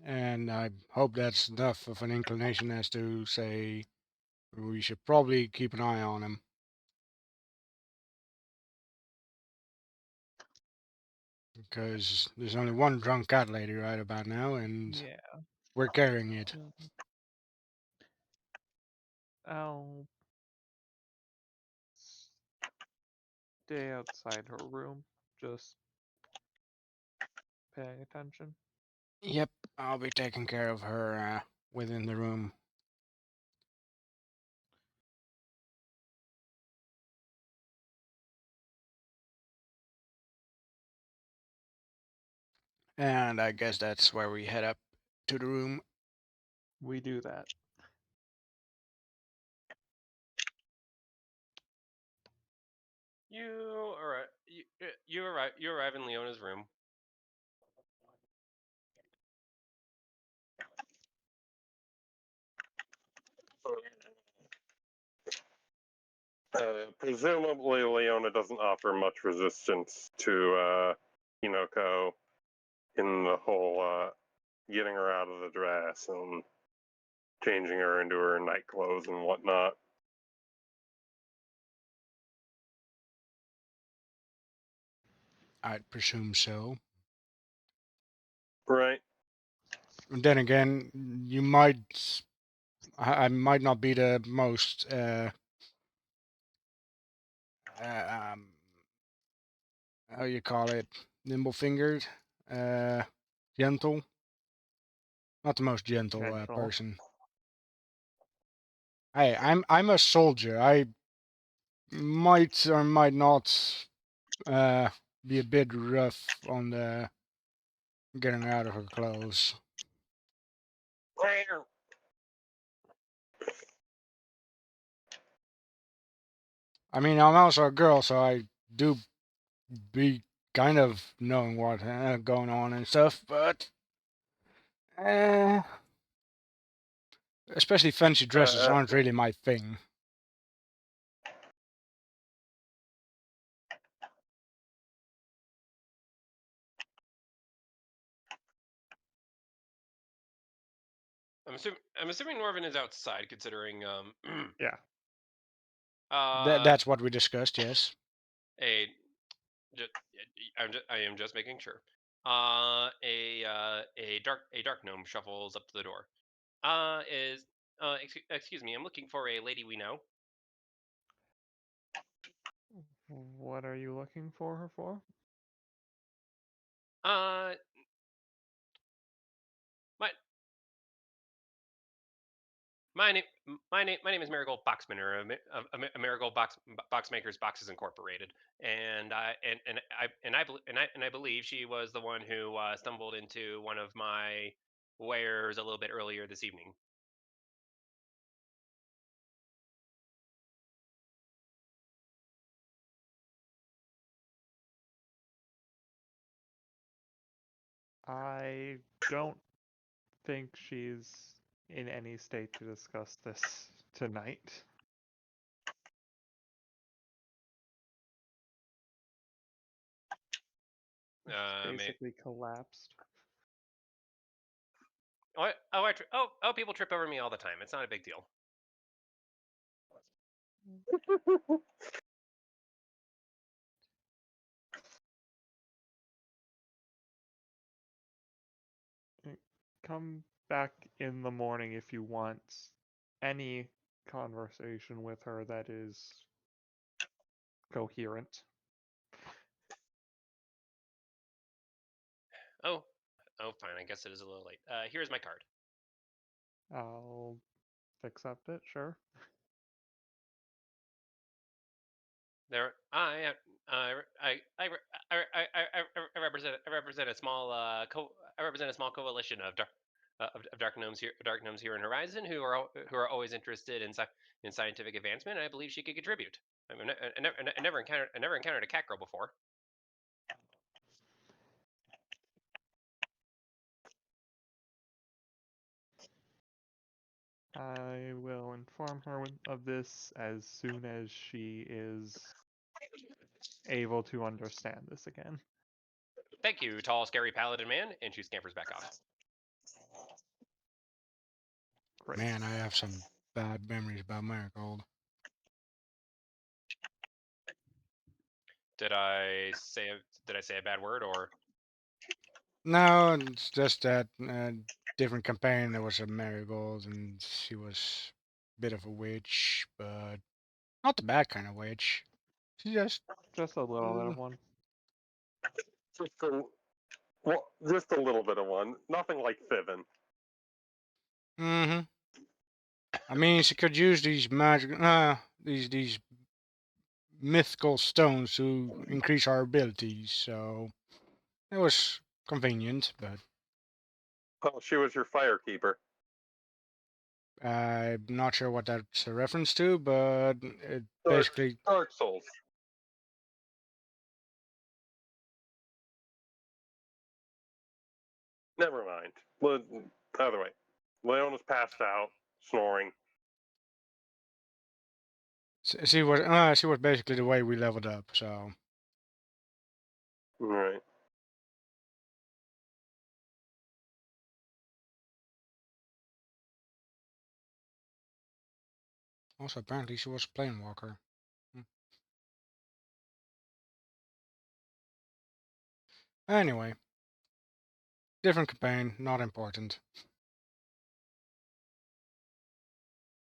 And I hope that's enough of an inclination as to say we should probably keep an eye on him. Because there's only one drunk cat lady right about now, and Yeah. we're carrying it. I'll stay outside her room, just paying attention. Yep, I'll be taking care of her within the room. And I guess that's where we head up to the room. We do that. You arrive. You arrive in Leona's room. Presumably, Leona doesn't offer much resistance to Hinoko in the whole getting her out of the dress and changing her into her night clothes and whatnot. I'd presume so. Right. And then again, you might. I might not be the most. How you call it? Nimble fingered? Gentle? Not the most gentle Gentle. person. Hey, I'm a soldier. I might or might not be a bit rough on the getting her out of her clothes. I mean, I'm also a girl, so I do be kind of knowing what going on and stuff, but especially fancy dresses aren't really my thing. I'm assuming Norvin is outside, considering Yeah. That's what we discussed, yes. a ju- I am just making sure. A dark gnome shuffles up to the door. Excuse me, I'm looking for a lady we know. What are you looking for her for? Uh, my my name is Marigold Boxmaner of Marigold Boxmakers Boxes Incorporated, and I believe she was the one who stumbled into one of my wares a little bit earlier this evening. I don't think she's in any state to discuss this tonight. She's basically collapsed. People trip over me all the time. It's not a big deal. Come back in the morning if you want any conversation with her that is coherent. Oh, fine. I guess it is a little late. Here's my card. I'll accept it, sure. There, I represent a small I represent a small coalition of dark gnomes here in Horizon who are always interested in scientific advancement. And I believe she could contribute. I mean, I never encountered a cat girl before. I will inform her of this as soon as she is able to understand this again. Thank you, tall, scary paladin man, and she scampers back off. Great. Man, I have some bad memories about Marigold. Did I say a bad word or? No, it's just that different campaign. There was a Marigold, and she was a bit of a witch, but not the bad kind of witch. She just Just a little bit mm, of one. Just a little bit of one. Nothing like Thiven. mm-hmm. I mean, she could use these magic, these mythical stones to increase our abilities, so it was convenient. But Oh, she was your firekeeper. I'm not sure what that's a reference to, but it basically. Dark Souls. Never mind. Either way, Leona's passed out, snoring. She was basically the way we leveled up. So All right. also apparently she was a plane walker. Anyway, different campaign, not important.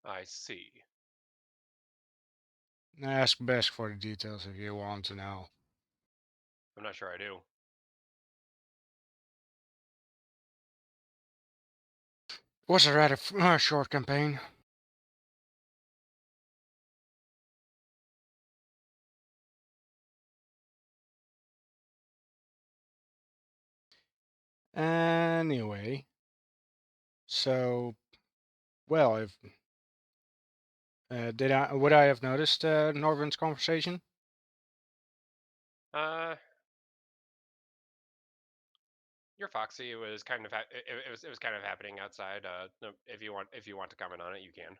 I see. Ask Besk for the details if you want to know. I'm not sure I do. It was a rather short campaign. Anyway, so well, if would I have noticed Norvin's conversation? You're foxy. It was kind of it was kind of happening outside. No, if you want to comment on it, you can.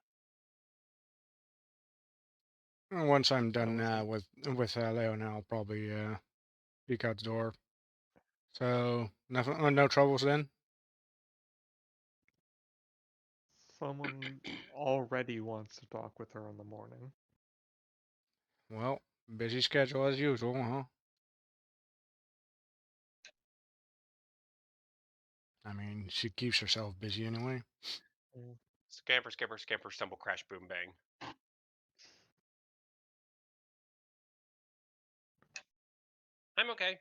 Once I'm That done was with Leon, I'll probably peek out the door. So nothing, no troubles then. someone already wants to talk with her in the morning. Well, busy schedule as usual, huh? I mean, she keeps herself busy anyway. Scamper, scamper, scamper, stumble, crash, boom, bang. I'm okay.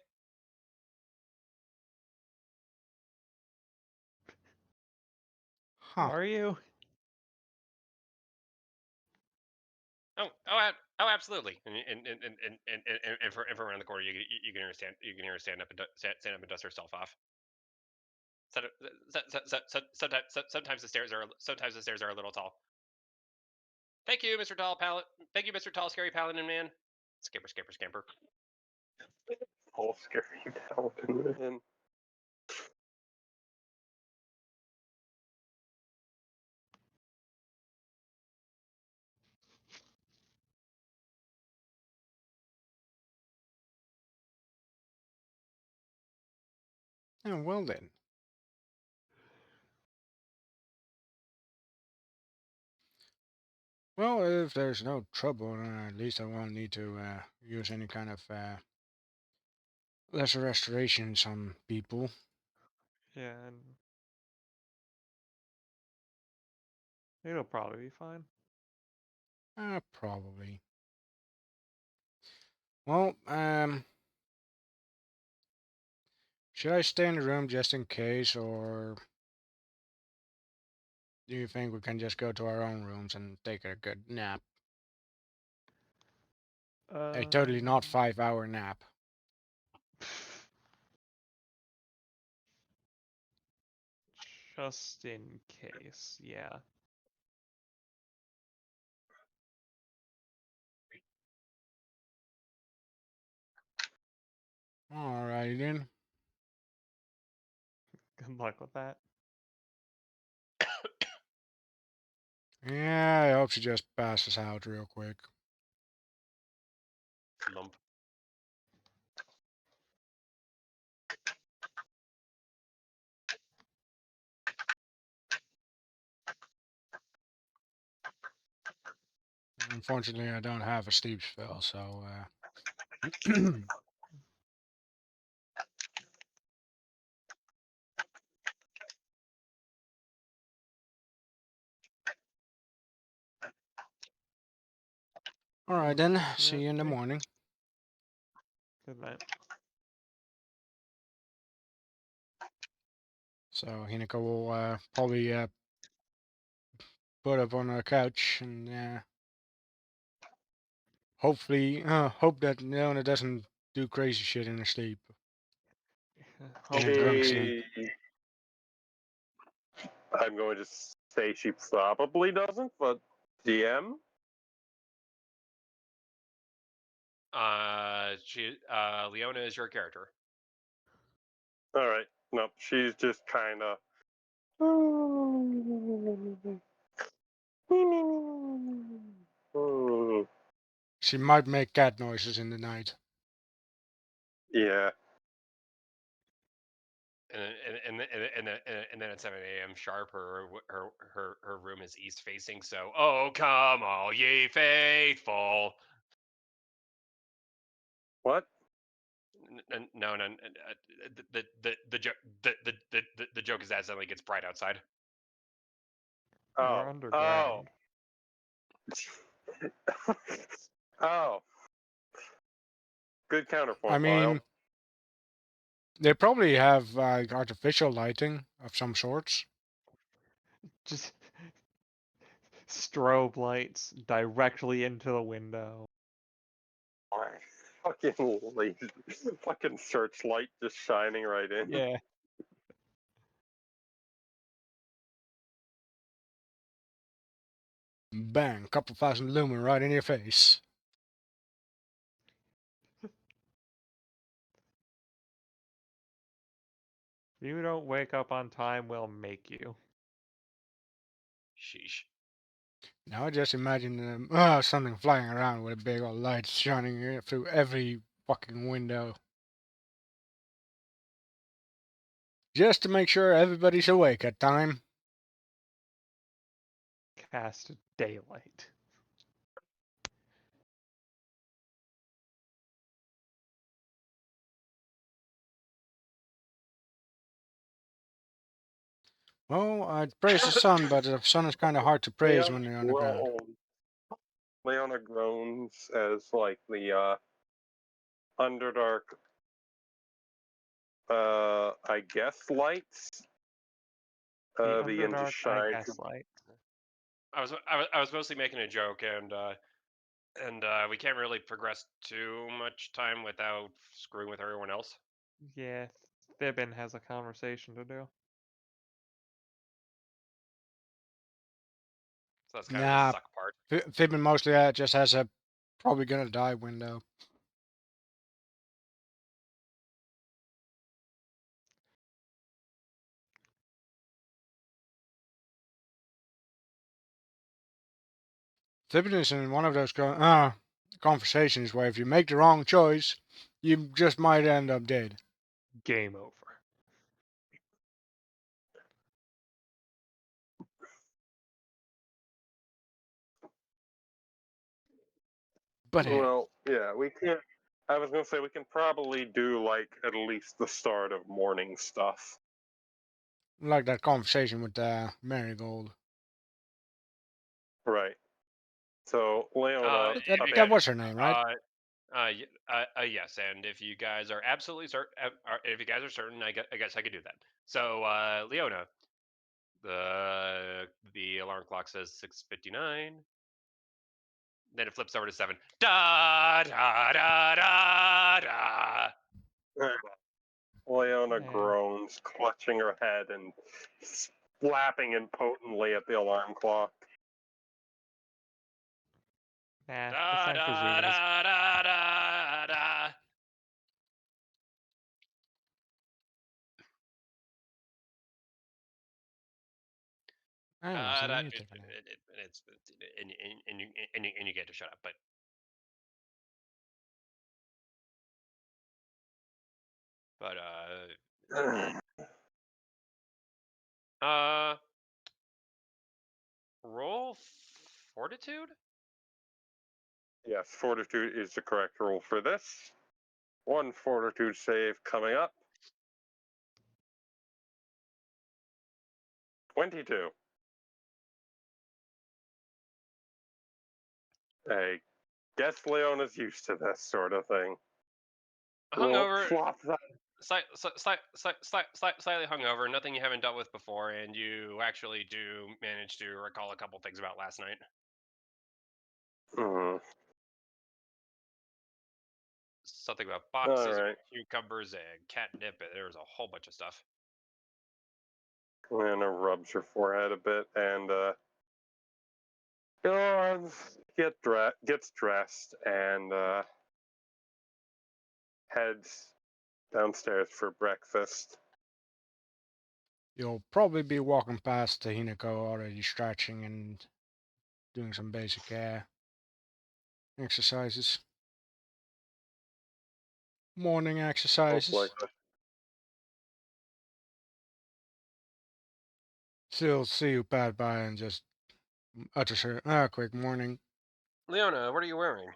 Huh. Are you? Oh, absolutely. And for around the corner, you can hear her stand up and dust herself off. Sometimes the stairs are a little tall. Thank you, Mr. Tall Pallet. Thank you, Mr. Tall Scary Paladin Man. Scamper, scamper, scamper. All scary paladin man. Yeah, well then. Well, if there's no trouble, at least I won't need to use any kind of lesser restorations on people. Yeah, and it'll probably be fine. Probably. Well, should I stay in the room just in case, or do you think we can just go to our own rooms and take a good nap? A totally not 5-hour nap. Just in case, yeah. Alrighty then. Good luck with that. Yeah, I hope she just passes out real quick. Lump. Unfortunately, I don't have a sleep spell, so. All right then. See you in the Okay. morning. Good night. So Hinako will probably put up on a couch and hopefully hope that Leona doesn't do crazy shit in her sleep. In a drunk sleep. She, I'm going to say she probably doesn't, but DM. Leona is your character. All right. Nope. She's just kind of. She might make cat noises in the night. Yeah. And then at 7 a.m. sharp, her room is east facing. So, oh come all ye faithful. What? No, the joke the joke is that suddenly gets bright outside. Oh. We're underground. Oh. Oh. Good counterpoint, I Lyle. mean, they probably have artificial lighting of some sorts. Just strobe lights directly into the window. Fucking lazy. Fucking searchlight just shining right in. Yeah. Bang, couple thousand lumen right in your face. If you don't wake up on time, we'll make you. Sheesh. Now just imagine something flying around with a big old light shining through every fucking window. Just to make sure everybody's awake at time. Cast daylight. Well, I'd praise the sun, but the sun is kind of hard to praise when you're underground. Leona groans as like the Underdark I guess lights The begin to Underdark, I shine. guess, light. I was mostly making a joke, and we can't really progress too much time without screwing with everyone else. Yeah, Thibbin has a conversation to do. So that's kind of the Nah, suck part. Fibbin mostly just has a probably gonna die window. Fibbin is in one of those conversations where if you make the wrong choice, you just might end up dead. Game over. But hey, Well, yeah, we can't. I was gonna say we can probably do like at least the start of morning stuff. like that conversation with Marigold. Right. So Leona, If you That guys, was her name, right? yes, and if you guys are absolutely certain, if you guys are certain, I guess I could do that. So, Leona, the alarm clock says 6:59. Then it flips over to 7. Da da da da da. Leona Yeah. groans, clutching her head and slapping impotently at the alarm clock. Nah, the Da Shankar's da Zune is da da da da. I don't know. So That you take a nap. it's and you get to shut up, but roll fortitude. Yes, fortitude is the correct roll for this. 1 fortitude save coming up. 22. I guess Leona's used to this sort of thing. We'll Hungover, swap that. slightly hungover, nothing you haven't dealt with before, and you actually do manage to recall a couple things about last night. Mhm. Something about boxes, Alright. cucumbers, and catnip. And there was a whole bunch of stuff. Lena rubs her forehead a bit and yawns, gets dressed, and heads downstairs for breakfast. You'll probably be walking past the Hinako already stretching and doing some basic exercises. Morning Most exercises. likely. She'll see you pass by and just utters her quick morning. Leona, what are you wearing?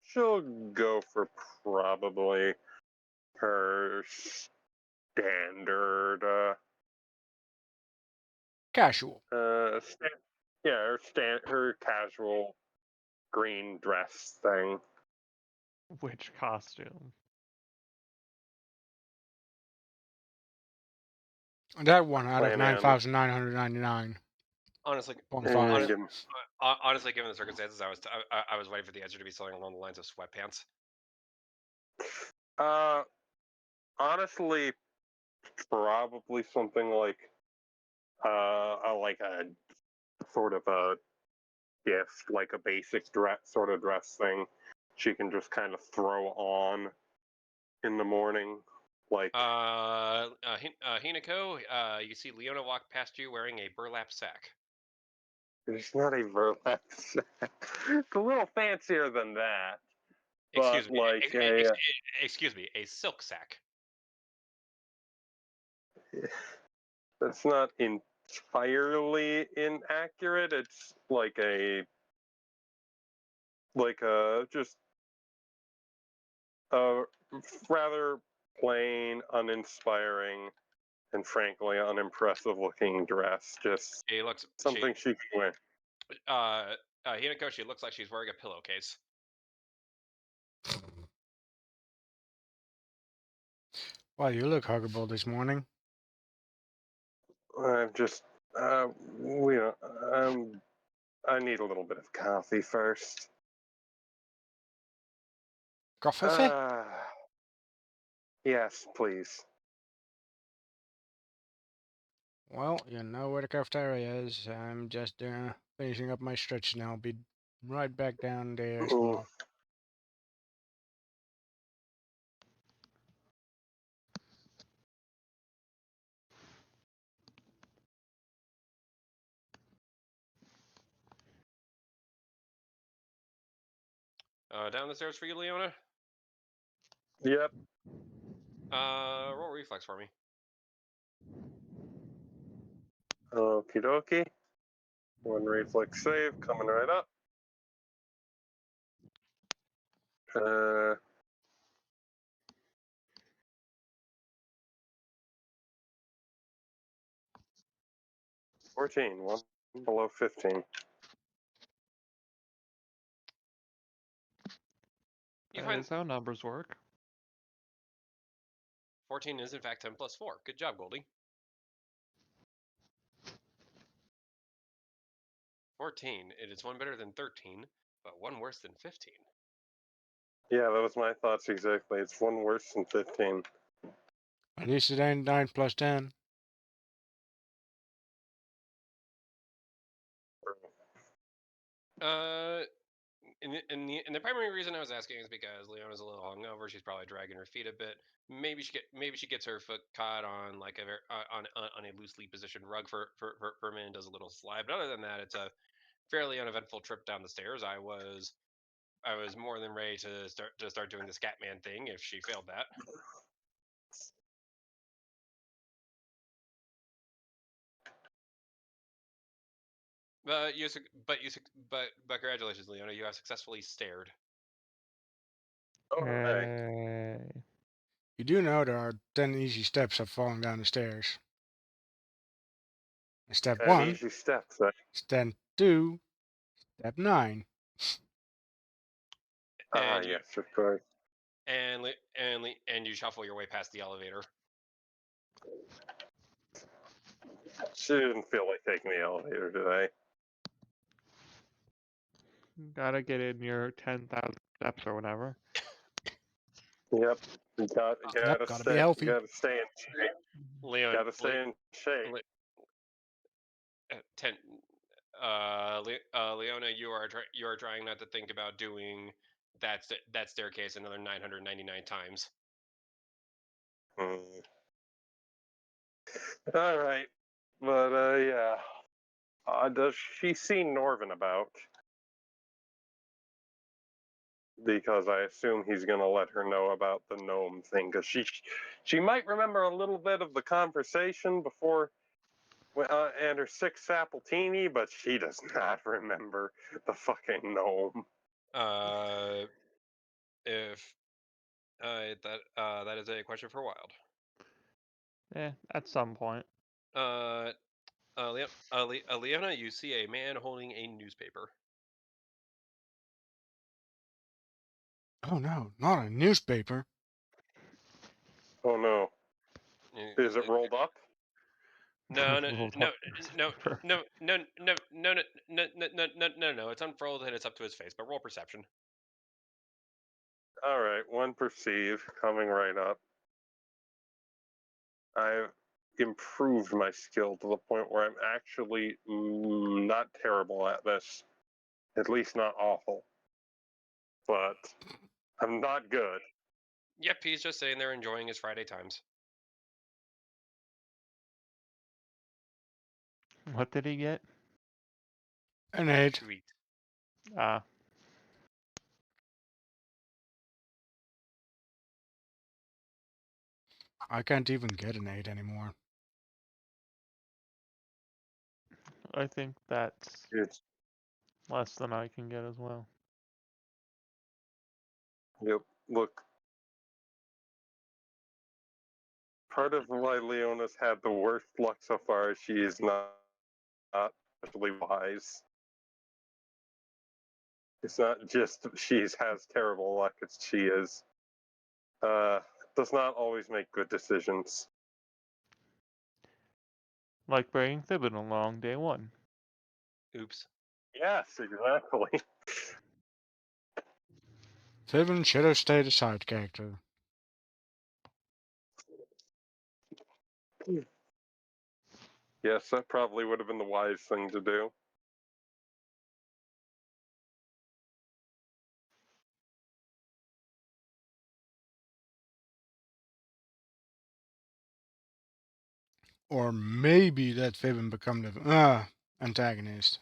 She'll go for probably her standard, Casual. her casual green dress thing. Which costume? That one out of Plan M. 9,999. Honestly, And give 'em- honestly, given the circumstances, I was waiting for the answer to be something along the lines of sweatpants. Honestly, probably something like a sort of a gift, like a basic dress thing. She can just kind of throw on in the morning, like Hinako, you see Leona walk past you wearing a burlap sack. it's not a burlap sack. It's a little fancier than that, Excuse but me, like excuse me, a silk sack. that's not entirely inaccurate. It's just a rather plain, uninspiring, and frankly unimpressive looking dress. Just She looks something she can wear. Hinako, she looks like she's wearing a pillowcase. Well, you look huggable this morning. I've just I need a little bit of coffee first. Coffee? Yes, please. Well, you know where the cafeteria is. I'm just finishing up my stretch now. I'll be right back down there as Mm. well. Down the stairs for you, Leona. Yep. Roll reflex for me. Okie dokie. One reflex save coming right up. 14, one below 15. You That find is how numbers work. 14 is in fact 10 plus 4. Good job, Goldie. 14. It is one better than 13, but one worse than 15. Yeah, that was my thoughts exactly. It's one worse than 15. At least it ain't 9 plus 10. And the primary reason I was asking is because Leona's a little hungover. She's probably dragging her feet a bit. Maybe she gets her foot caught on like on a loosely positioned rug for a minute and does a little slide. But other than that, it's a fairly uneventful trip down the stairs. I was more than ready to start doing the Scatman thing if she failed that. but congratulations, Leona. You have successfully stared. Oh, hey. Hey. You do know there are 10 easy steps of falling down the stairs. Step 10 1, easy steps. Eh? step 2, step 9. And you Yes, of course. and you shuffle your way past the elevator. She didn't feel like taking the elevator today. Gotta get in your 10,000 steps or whatever. Yep. You Yep, gotta be healthy. gotta stay in shape. Leon, Gotta stay in shape. ten, Leona, you are trying not to think about doing that staircase another 999 times. All right, but yeah. Does she see Norvin about? Because I assume he's gonna let her know about the gnome thing. Because she might remember a little bit of the conversation before. And her 6 Appletini, but she does not remember the fucking gnome. If that is a question for Wild. At some point. Leona, you see a man holding a newspaper. Oh no, not a newspaper. Oh no. Is it Uh, rolled up? No, Rolled no, up no, newspaper. no, no, no, no, no, no, no, no, no, no, no. It's unfurled and it's up to his face. But roll perception. All right, one perceive coming right up. I've improved my skill to the point where I'm actually not terrible at this. At least not awful. But I'm not good. Yep, he's just sitting there enjoying his Friday times. What did he get? An 8. Sweet. Ah. I can't even get an 8 anymore. I think that's It's, less than I can get as well. yep, look. Part of why Leona's had the worst luck so far is she is not especially wise. It's not just she has terrible luck, it's she is does not always make good decisions. Like bringing Thibbin along day 1. Oops. Yes, exactly. Fibbin should have stayed a side character. Yes, that probably would have been the wise thing to do. Or maybe let Fibbin become the antagonist.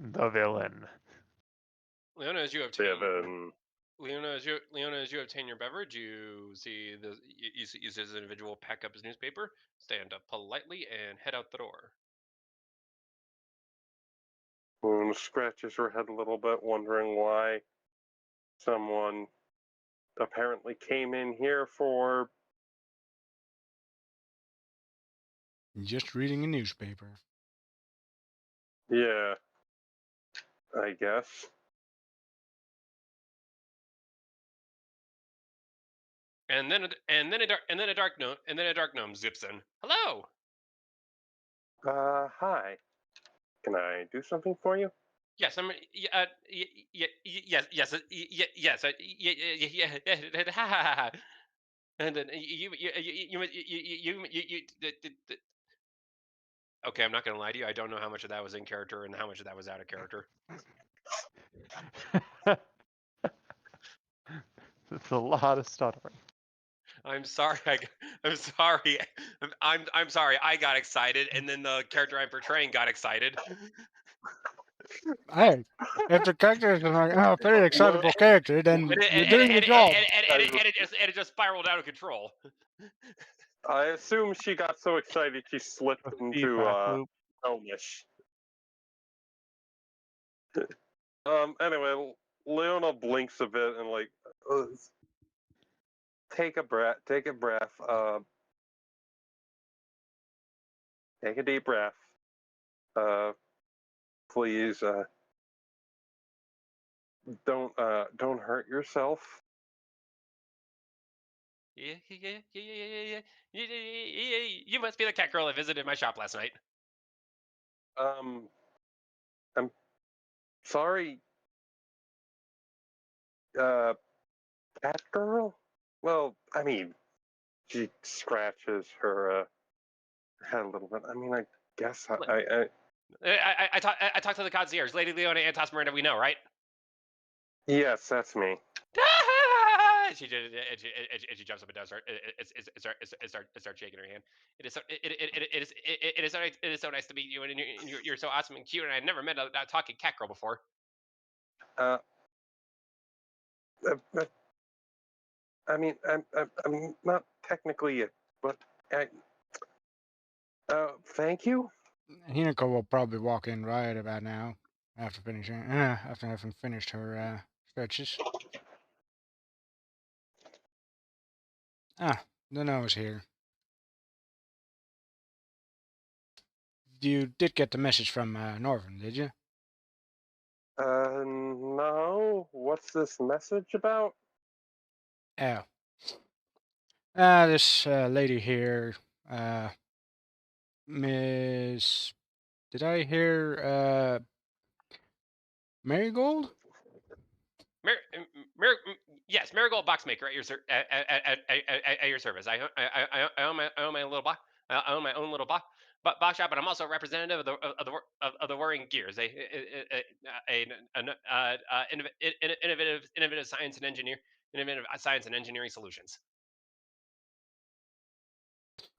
The villain. Leona, as you obtain your beverage, you see you see this individual pack up his newspaper, stand up politely, and head out the door. Moon scratches her head a little bit, wondering why someone apparently came in here for. Just reading a newspaper. Yeah, I guess. And then a dark gnome zips in. Hello. Hi. Can I do something for you? Yes, I'm. Yes. Yeah. And then Okay, I'm not gonna lie to you. I don't know how much of that was in character and how much of that was out of character. It's a lot of stuttering. I'm sorry. I'm sorry. I'm sorry. I got excited, and then the character I'm portraying got excited. Hey, if the character is a very excitable character, then And you're doing your job. it just spiraled out of control. I assume she got so excited she slipped A into feedback loop. gnomish. Anyway, Leona blinks a bit and like, take a breath. Take a breath. Take a deep breath. Please. Don't hurt yourself. Yeah, yeah, yeah, yeah, yeah, yeah. You must be the cat girl that visited my shop last night. I'm sorry. Cat girl. Well, I mean, she scratches her head a little bit. I mean, I guess I talked to the concierge, Lady Leona and Toss Miranda. We know, right? yes, that's me. She jumps up and down, start shaking her hand. It is so nice to meet you, and you're so awesome and cute. And I've never met a talking cat girl before. Uh, uh, I mean, I'm not technically it, but I. Thank you. Hinako will probably walk in right about now after finishing, after having finished her stretches. Ah, the nose here. You did get the message from Norvin, did you? No. What's this message about? Oh. This lady here, Miss. Did I hear Marigold? Yes, Marigold Boxmaker at your service. I own my little box. I own my own little box shop, but I'm also a representative of the Whirring Gears, innovative science and engineering solutions.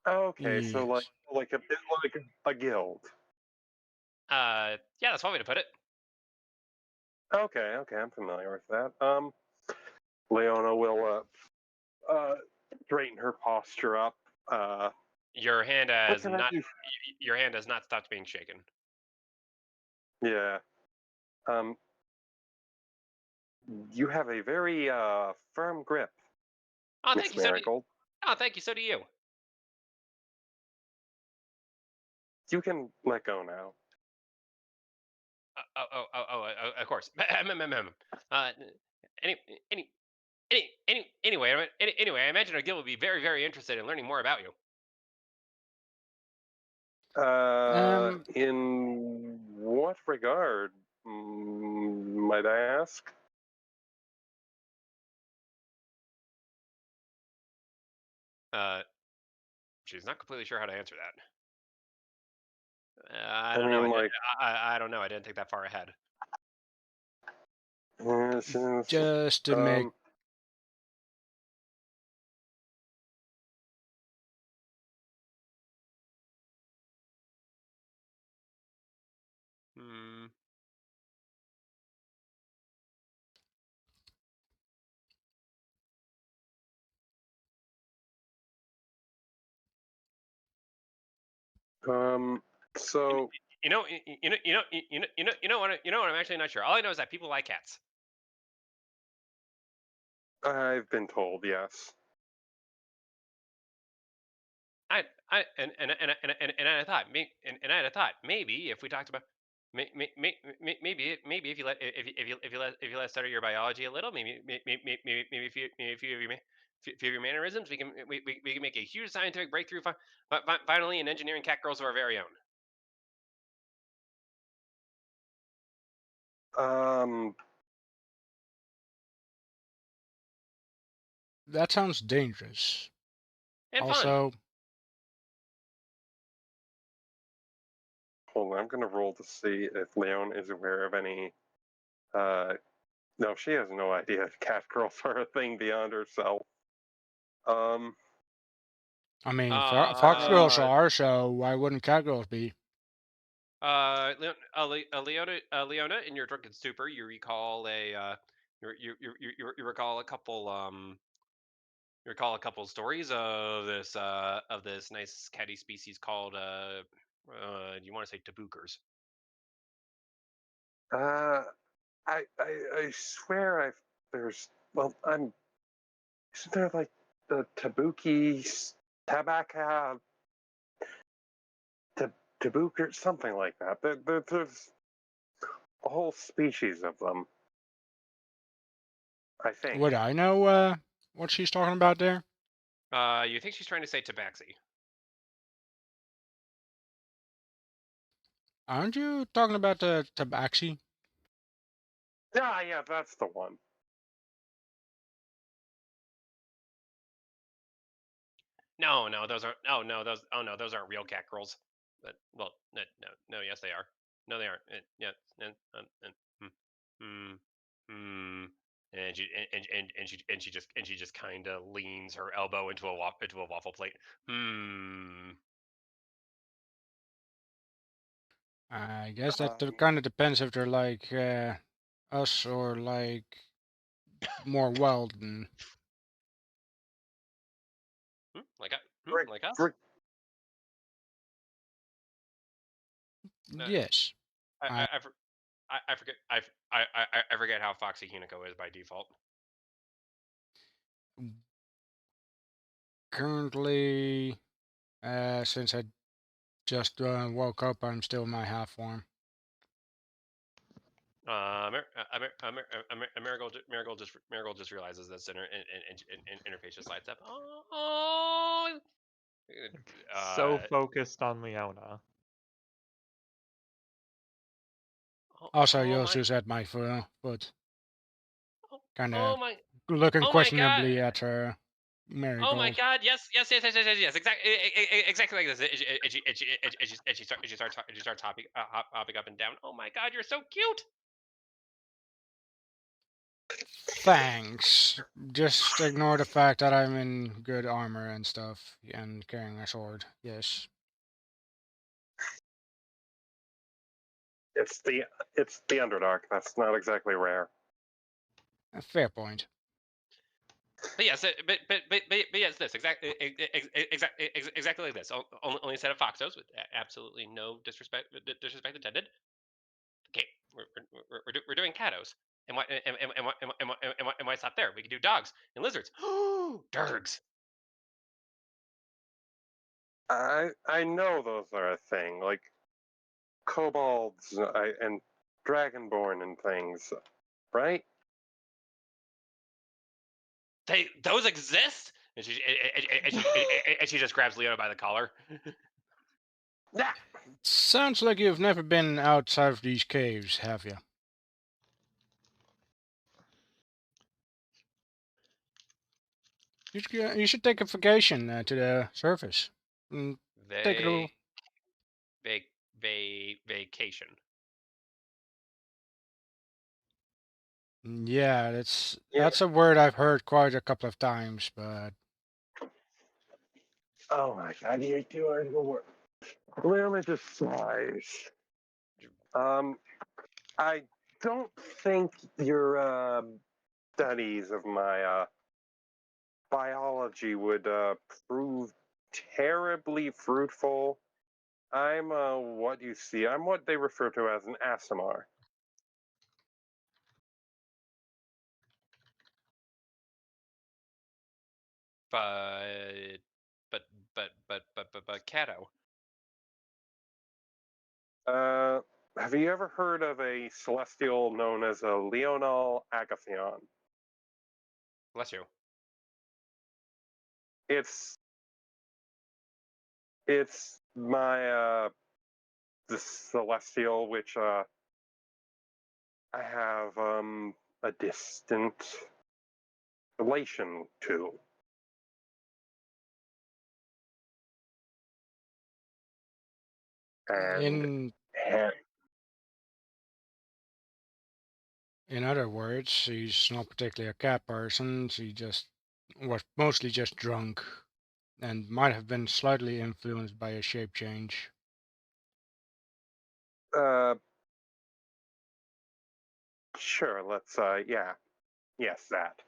Okay, so Yes. like a bit like a guild. Yeah, that's one way to put it. Okay, I'm familiar with that. Leona will straighten her posture up. Your hand What has can I not do? your hand has not stopped being shaken. Yeah. Um, you have a very firm grip, Oh, Miss thank you. Marigold. Thank you. So do you. You can let go now. Of course. uh, any, any, anyway, I imagine our guild would be very, very interested in learning more about you. In what regard, might I ask? She's not completely sure how to answer that. I I don't know. mean, like, I don't know. I didn't think that far ahead. Just to make. um, Hmm. so You know what? I'm actually not sure. All I know is that people like cats. I've been told, yes. I had a thought maybe if we talked about maybe if you let us study your biology a little, maybe a few of your few of your mannerisms, we can make a huge scientific breakthrough. Finally, in engineering cat girls of our very own. Um, That sounds dangerous. And fun. Also, hold on, I'm gonna roll to see if Leon is aware of any. No, she has no idea cat girls are a thing beyond herself. Um, I mean, fox girls Uh, are, so why wouldn't cat girls be? Leona, in your drunken stupor, you recall you recall a couple stories of this nice catty species called do you want to say tabookers? I swear isn't there like the Tabuki Tabaka Tabuki or something like that? There's a whole species of them, I think. Would I know what she's talking about there? You think she's trying to say tabaxi? Aren't you talking about the tabaxi? Yeah, that's the one. No, those aren't. Oh no, those aren't real cat girls. But well, no, yes they are. No, they aren't. Yeah, hmm, hmm, hmm. And she just kind of leans her elbow into a waffle plate. I guess that Um, kind of depends if they're like us or like more Weldon. Rick, Like us. Rick, Uh, Yes. I, I I, I, for- I forget. I forget how Foxy Hinako is by default. currently, since I just woke up, I'm still in my half form. Marigold just realizes this, and interface just lights up. Oh, So focused on Leona. Also, oh my, Yosu's at my foot, oh, kind oh of my, looking oh my god. questionably at her Oh my marigold. god! Yes! Exactly like this. And she starts hopping up and down. Oh my god! You're so cute. Thanks. Just ignore the fact that I'm in good armor and stuff and carrying a sword. Yes. it's the Underdark. That's not exactly rare. A fair point. But yes, but yes, this exactly like this. Only a set of Foxos with absolutely no disrespect intended. Okay, we're doing catos. And why stop there? We can do dogs and lizards. Durgs. I know those are a thing, like kobolds and dragonborn and things, right? Those exist. And she just grabs Leona by the collar. Yeah. Sounds like you've never been outside of these caves, have you? You should take a vacation to the surface. Take it all. Vacation. Yeah, that's a word I've heard quite a couple of times, but Oh my god, you're doing the work. Leona just sighs. I don't think your studies of my biology would prove terribly fruitful. I'm what you see. I'm what they refer to as an ASMR. But Cato. Have you ever heard of a celestial known as a Leonal Agathion? Bless you. It's my the celestial which I have a distant relation to. And in he- in other words, she's not particularly a cat person. She just was mostly just drunk and might have been slightly influenced by a shape change. uh sure, let's yeah. Yes, that.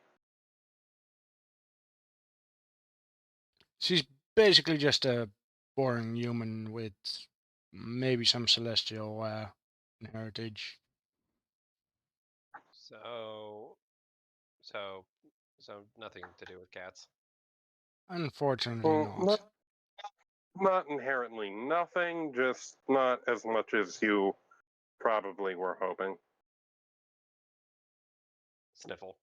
She's basically just a boring human with maybe some celestial heritage. So, so, nothing to do with cats. Unfortunately Well, not. not inherently nothing, just not as much as you probably were hoping. Sniffle.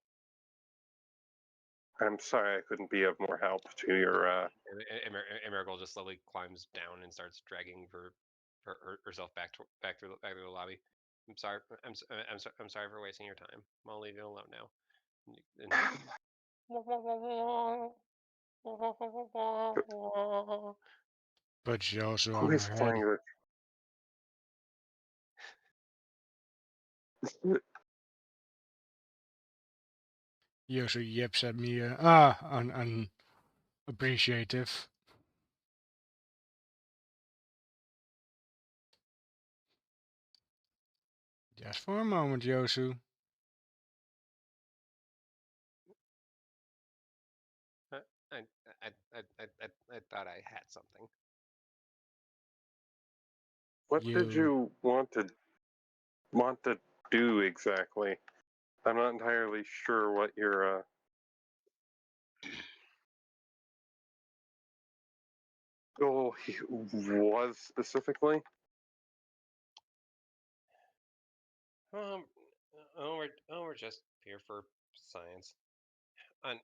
I'm sorry I couldn't be of more help to your. And Miracle just slowly climbs down and starts dragging herself back through the lobby. I'm sorry. I'm sorry for wasting your time. I'll leave you alone now. But she's also Who on is her head. playing this? Yosu yips at me. Unappreciative. Just for a moment, Yosu. I thought I had something. What did you want to do exactly? I'm not entirely sure what your goal was specifically. We're just here for science. And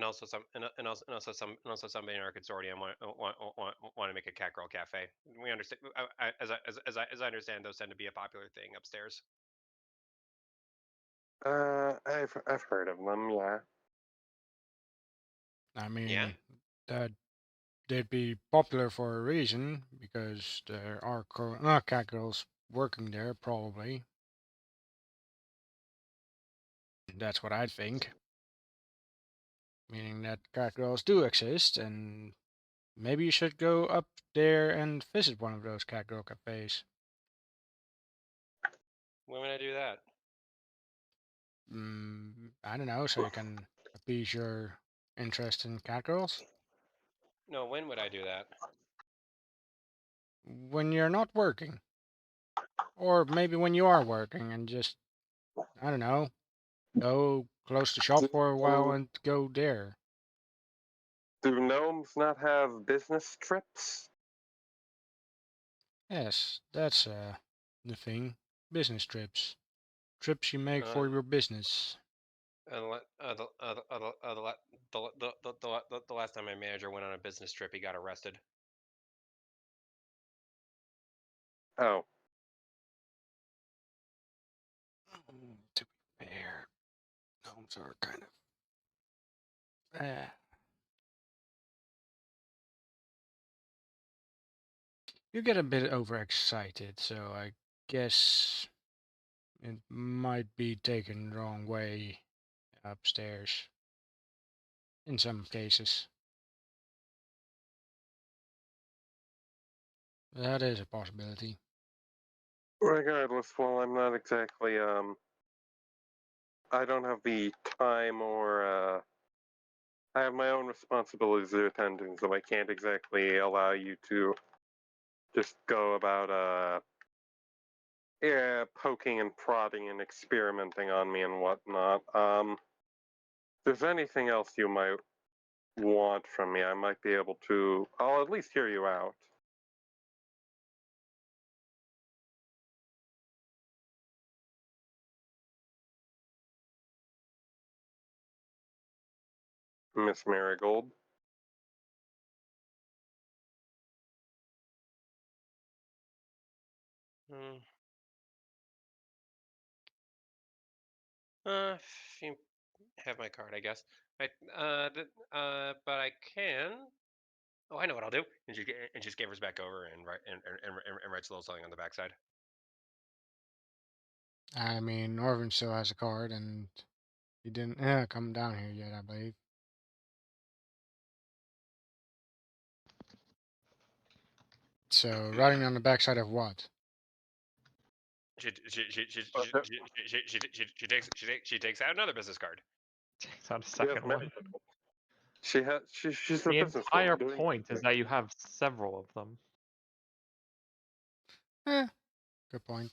also somebody in our consortium want to make a cat girl cafe. We understand, as I understand, those tend to be a popular thing upstairs. I've heard of them, yeah. I mean, Yeah. that they'd be popular for a reason, because there are cat girls working there, probably. That's what I think. Meaning that cat girls do exist, and maybe you should go up there and visit one of those cat girl cafes. When would I do that? I don't know, so you can appease your interest in cat girls. No, when would I do that? When you're not working. Or maybe when you are working and just, I don't know, go close the shop for a while and go there. Do gnomes not have business trips? Yes, that's the thing. Business trips. Trips you make Uh, for your business. the last time my manager went on a business trip, he got arrested. Oh, To be fair, gnomes are kind of... You get a bit overexcited, so I guess it might be taken the wrong way upstairs. In some cases. That is a possibility. regardless, well, I'm not exactly, I don't have the time or, I have my own responsibilities to attend to, so I can't exactly allow you to just go about, yeah, poking and prodding and experimenting on me and whatnot. If there's anything else you might want from me, I might be able to. I'll at least hear you out. Miss Marigold. Hmm. If you have my card, I guess. But I can. Oh, I know what I'll do. And she scampers back over and writes a little something on the backside. I mean, Norvin still has a card, and he didn't come down here yet, I believe. So, writing on the backside of what? She takes out another business card. Takes out a She has second many. one. She's a The businesswoman entire doing. point is that you have several of them. Eh, good point.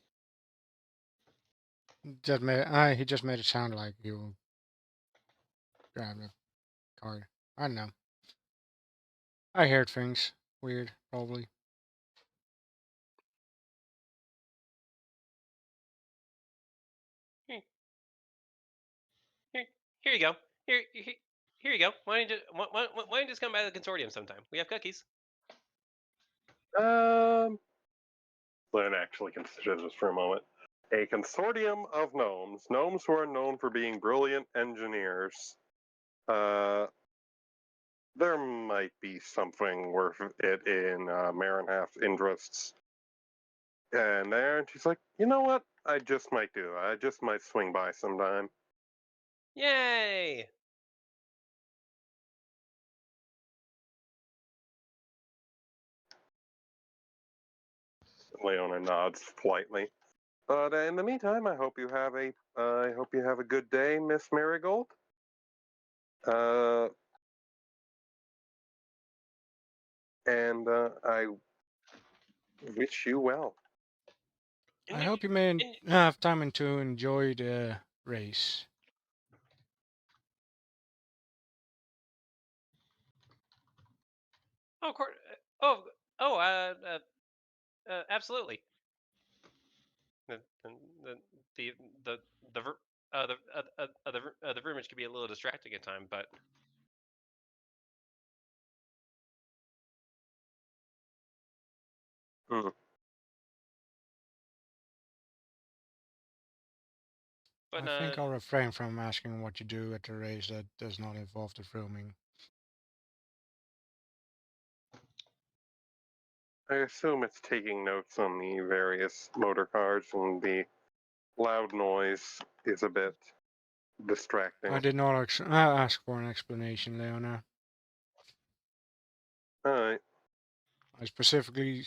He just made it sound like you grabbed a card. I don't know. I heard things. Weird, probably. Here, here, here you go. Here you go. Why don't you just come by the consortium sometime? We have cookies. Let's actually consider this for a moment. A consortium of gnomes. Gnomes who are known for being brilliant engineers. There might be something worth it in Marinhalf's interests. And there, and she's like, you know what? I just might do. I just might swing by sometime. Yay! Leona nods politely. But in the meantime, I hope you have a good day, Miss Marigold. And I wish you well. I And hope you may and have time to enjoy the race. oh, of course. Absolutely. The the the the the ver- the verbiage can be a little distracting at times, but Hmm. but I think I'll refrain from asking what you do at the race that does not involve the filming. I assume it's taking notes on the various motor cars, and the loud noise is a bit distracting. I did not ask for an explanation, Leona. All right. I specifically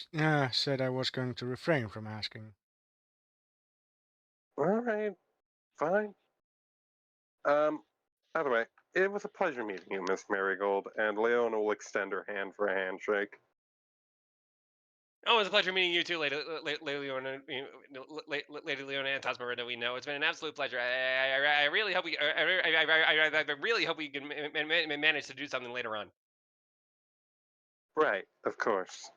said I was going to refrain from asking. All right. Fine. By the way, it was a pleasure meeting you, Miss Marigold, and Leona will extend her hand for a handshake. oh, it's a pleasure meeting you too, Lady Leona, Lady Leona and Tasmarina. We know it's been an absolute pleasure. I really hope I really hope we can manage to do something later on. Right, of course.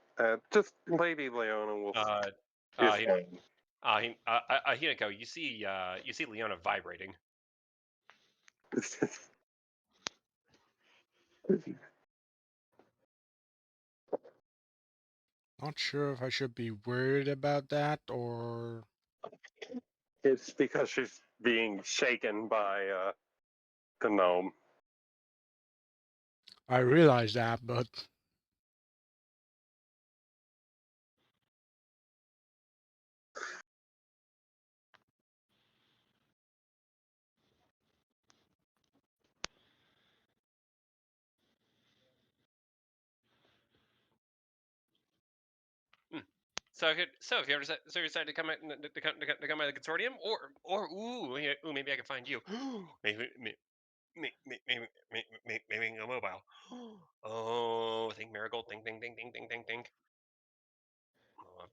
Just Lady Leona will Uh, is uh, Hin- fine. Hinako, you see Leona vibrating. Not sure if I should be worried about that or. It's because she's being shaken by the gnome. I realize that, but Hmm. So if you ever so you decided to come to come by the consortium, or maybe I can find you. Maybe a mobile. Oh, think Marigold, think. Oh,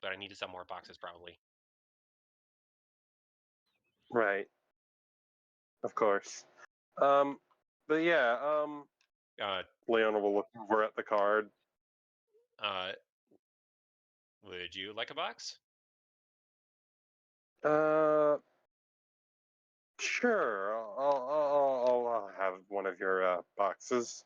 but I need to sell more boxes probably. Right, of course. Um, but yeah, Uh, Leona will look over at the card. uh, would you like a box? Uh, sure. I'll have one of your boxes.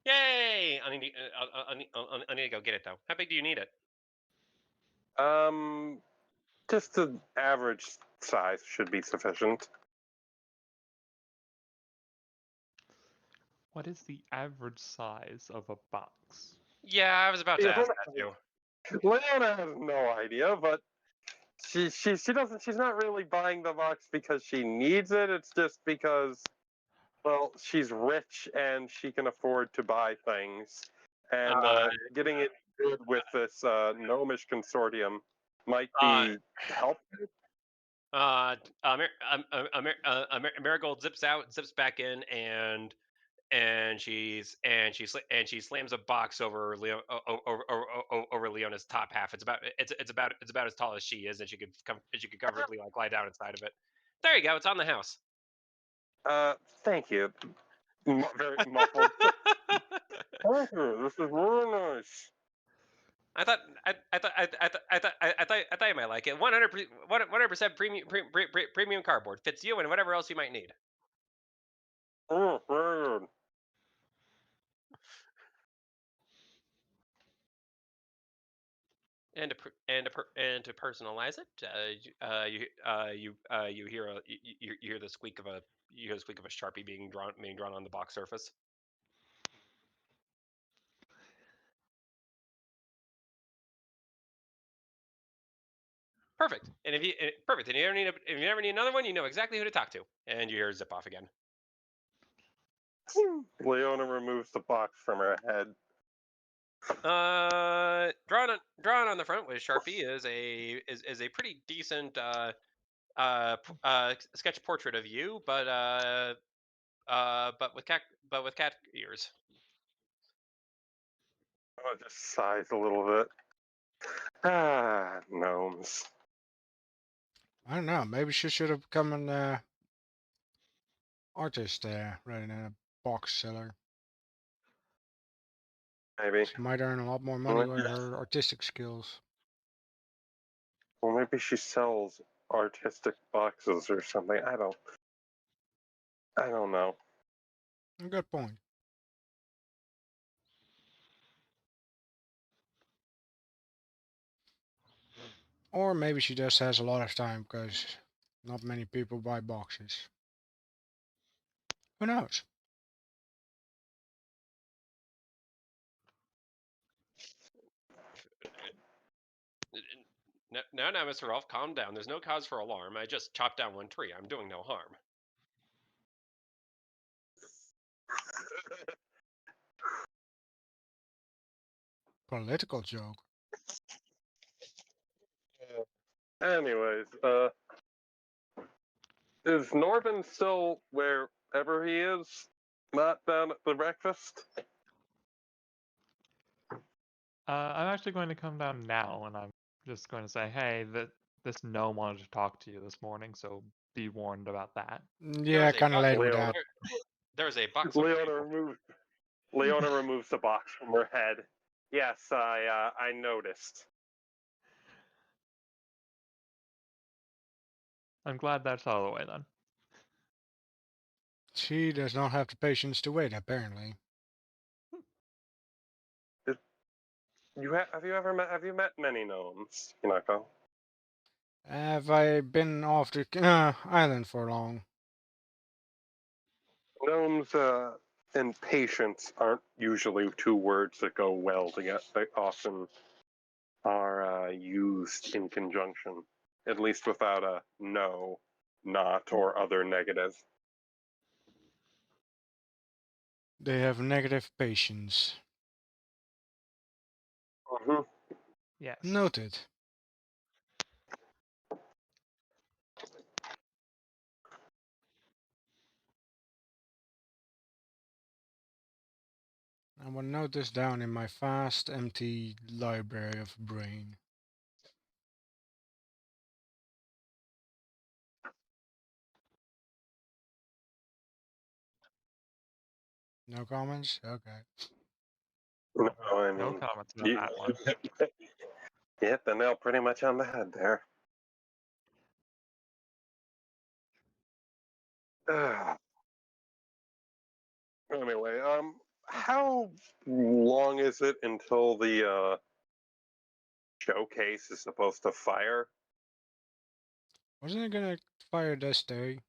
Yay! I need to go get it though. How big do you need it? Um, just the average size should be sufficient. What is the average size of a box? Yeah, I was about to ask that too. Leona has no idea, but she doesn't. She's not really buying the box because she needs it. It's just because, well, she's rich and she can afford to buy things, and Uh, getting it good with this gnomish consortium might uh, be helpful. Marigold zips out, zips back in, and and she slams a box over over Leona's top half. It's about as tall as she is, and she could comfortably like lie down inside of it. There you go. It's on the house. Thank you. Very muffled. Thank you. This is really nice. I thought I thought you might like it. 100% premium cardboard fits you and whatever else you might need. Very good. And to personalize it, you hear you hear the squeak of a Sharpie being drawn on the box surface. Perfect. And perfect. And if you ever need another one, you know exactly who to talk to. And you hear zip off again. Leona removes the box from her head. Drawn on the front with Sharpie is a pretty decent sketch portrait of you, but with cat ears. Oh, it just sighs a little bit. Ah, gnomes. I don't know. Maybe she should have become an artist rather than a box seller. Maybe. She might earn a lot more money with her artistic skills. Well, maybe she sells artistic boxes or something. I don't know. A good point. Or maybe she just has a lot of time because not many people buy boxes. Who knows? Now, Mr. Rolf, calm down. There's no cause for alarm. I just chopped down one tree. I'm doing no harm. Political joke. Anyways, is Norvin still wherever he is? Not down at the breakfast? I'm actually going to come down now, and I'm just going to say, hey, this gnome wanted to talk to you this morning, so be warned about that. Yeah, kind of late with that. There's a box. Leona removes the box from her head. Yes, I noticed. I'm glad that's out of the way then. She does not have the patience to wait, apparently. Have you met many gnomes, Hinako? Have I been off the island for long? Gnomes and patience aren't usually two words that go well together. They often are used in conjunction, at least without a no, not, or other negative. They have negative patience. Mm-hmm. Yes. Noted. I will note this down in my fast, empty library of brain. No comments? Okay. No, I mean, No comments about that one. hit the nail pretty much on the head there. Anyway, how long is it until the showcase is supposed to fire? Wasn't it gonna fire this day?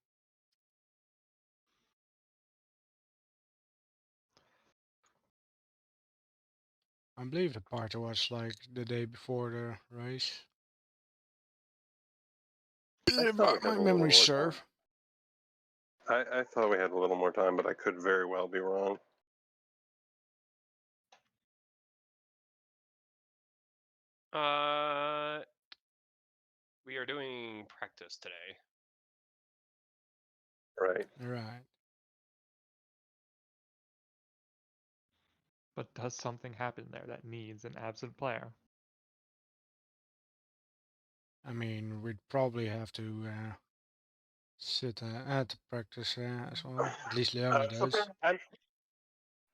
I believe the party was like the day before the race. If thought we had my a little memory more serve. I thought we had a little more time, but I could very well be wrong. We are doing practice today. Right. Right. But does something happen there that needs an absent player? I mean, we'd probably have to sit at the practice as well. At least Leona does.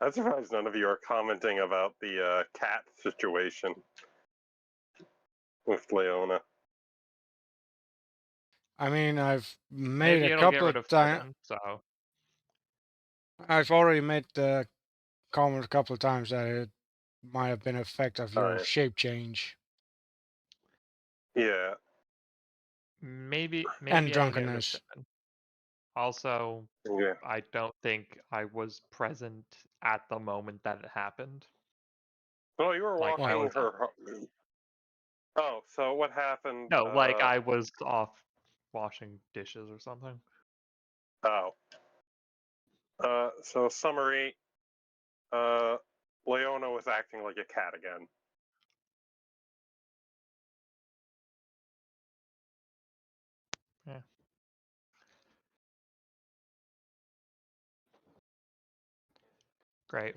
I'm surprised none of you are commenting about the cat situation with Leona. I mean, I've made Maybe a it'll get couple rid of of times. Seven, so I've already made the comment a couple of times that it might have been an effect of your yeah. shape change Yeah. maybe and it'll get rid of drunkenness. Seven. Also, Yeah. I don't think I was present at the moment that it happened. Well, you were Like I walking was her. Oh, so what happened? no, like I was off washing dishes or something. Oh. So summary. Leona was acting like a cat again. Yeah. Great.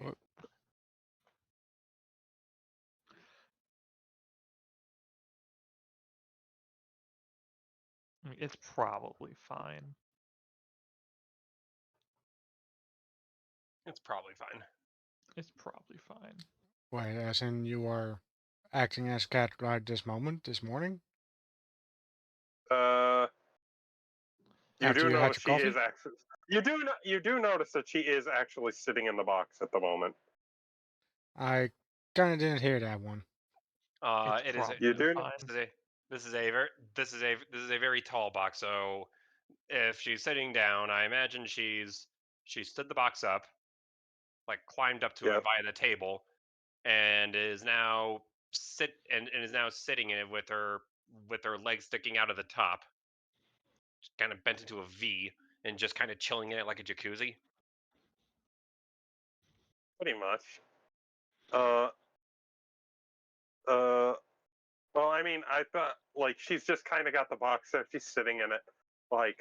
I mean, it's probably fine. It's probably fine. It's probably fine. Wait, as in you are acting as cat right this moment, this morning? You After do you had notice your she is coffee? actually. You do notice that she is actually sitting in the box at the moment. I kind of didn't hear that one. It's It is. probably You do. fine. This is a very. This is a very tall box. So if she's sitting down, I imagine she stood the box up, like climbed up to it Yep. via the table, and is now and is now sitting in it with her legs sticking out of the top, kind of bent into a V, and just kind of chilling in it like a jacuzzi. Pretty much. Uh. Uh. Well, I mean, I thought like she's just kind of got the box there. She's sitting in it. Like,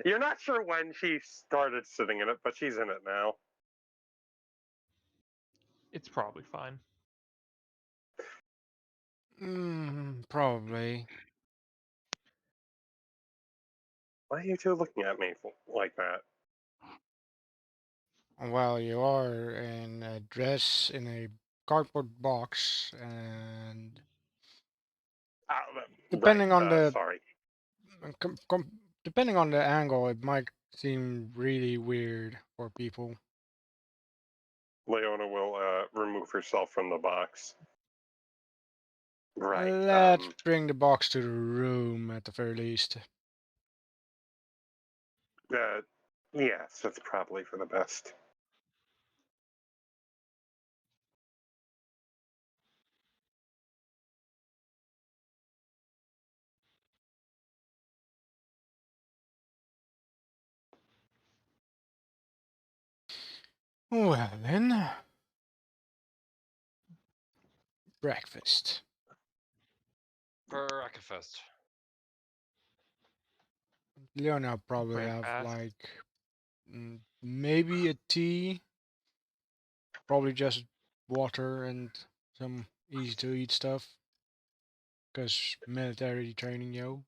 you're not sure when she started sitting in it, but she's in it now. It's probably fine. Probably. Why are you two looking at me like that? Well, you are in a dress in a cardboard box, and Ah, right. depending on the Sorry. depending on the angle, it might seem really weird for people. Leona will remove herself from the box. Right. Let's bring the box to the room at the very least. Yes, that's probably for the best. Well then, breakfast. Breakfast. Leona probably Pretty have fast. like maybe a tea, probably just water and some easy to eat stuff. Cause military training, yo.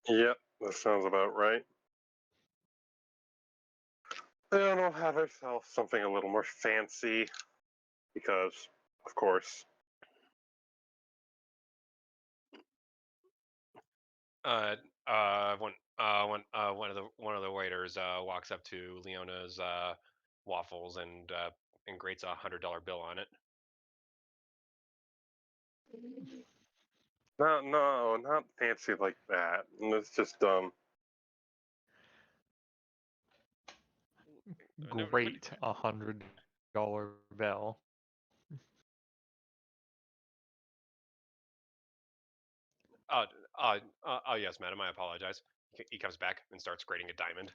Yep, that sounds about right. Leona will have herself something a little more fancy, because, of course. One of the waiters walks up to Leona's waffles and grates $100 bill on it. No, not fancy like that. It's just Great, $100 bill. Oh yes, madam. I apologize. He comes back and starts grating a diamond.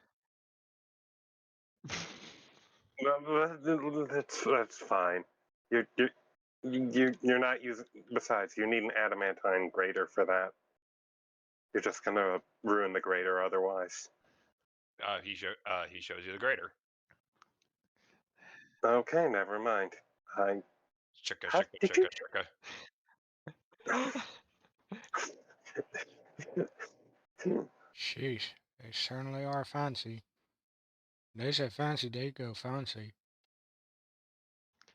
that's fine. You're not using. Besides, you need an adamantine grater for that. You're just gonna ruin the grater otherwise. He shows you the grater. Okay, never mind. I Chicka, how chicka, did you? chicka, chicka. Sheesh, they certainly are fancy. They say fancy, they go fancy.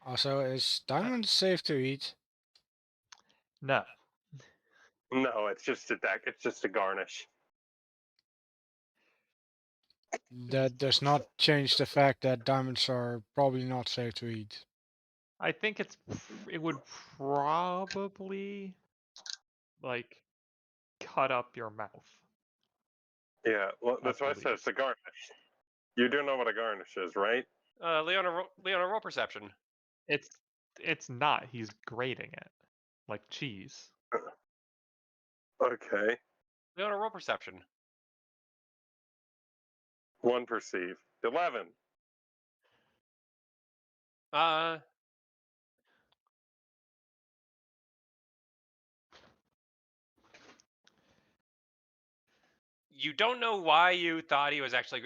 Also, is diamond safe to eat? No. No, it's just a deck. It's just a garnish. That does not change the fact that diamonds are probably not safe to eat. I think it would probably like cut up your mouth. Yeah, well, At that's the why I said least. it's a garnish. You do know what a garnish is, right? Leona, roll perception. It's not. He's grating it like cheese. Okay. Leona, roll perception. One perceive. 11. Uh, you don't know why you thought he was actually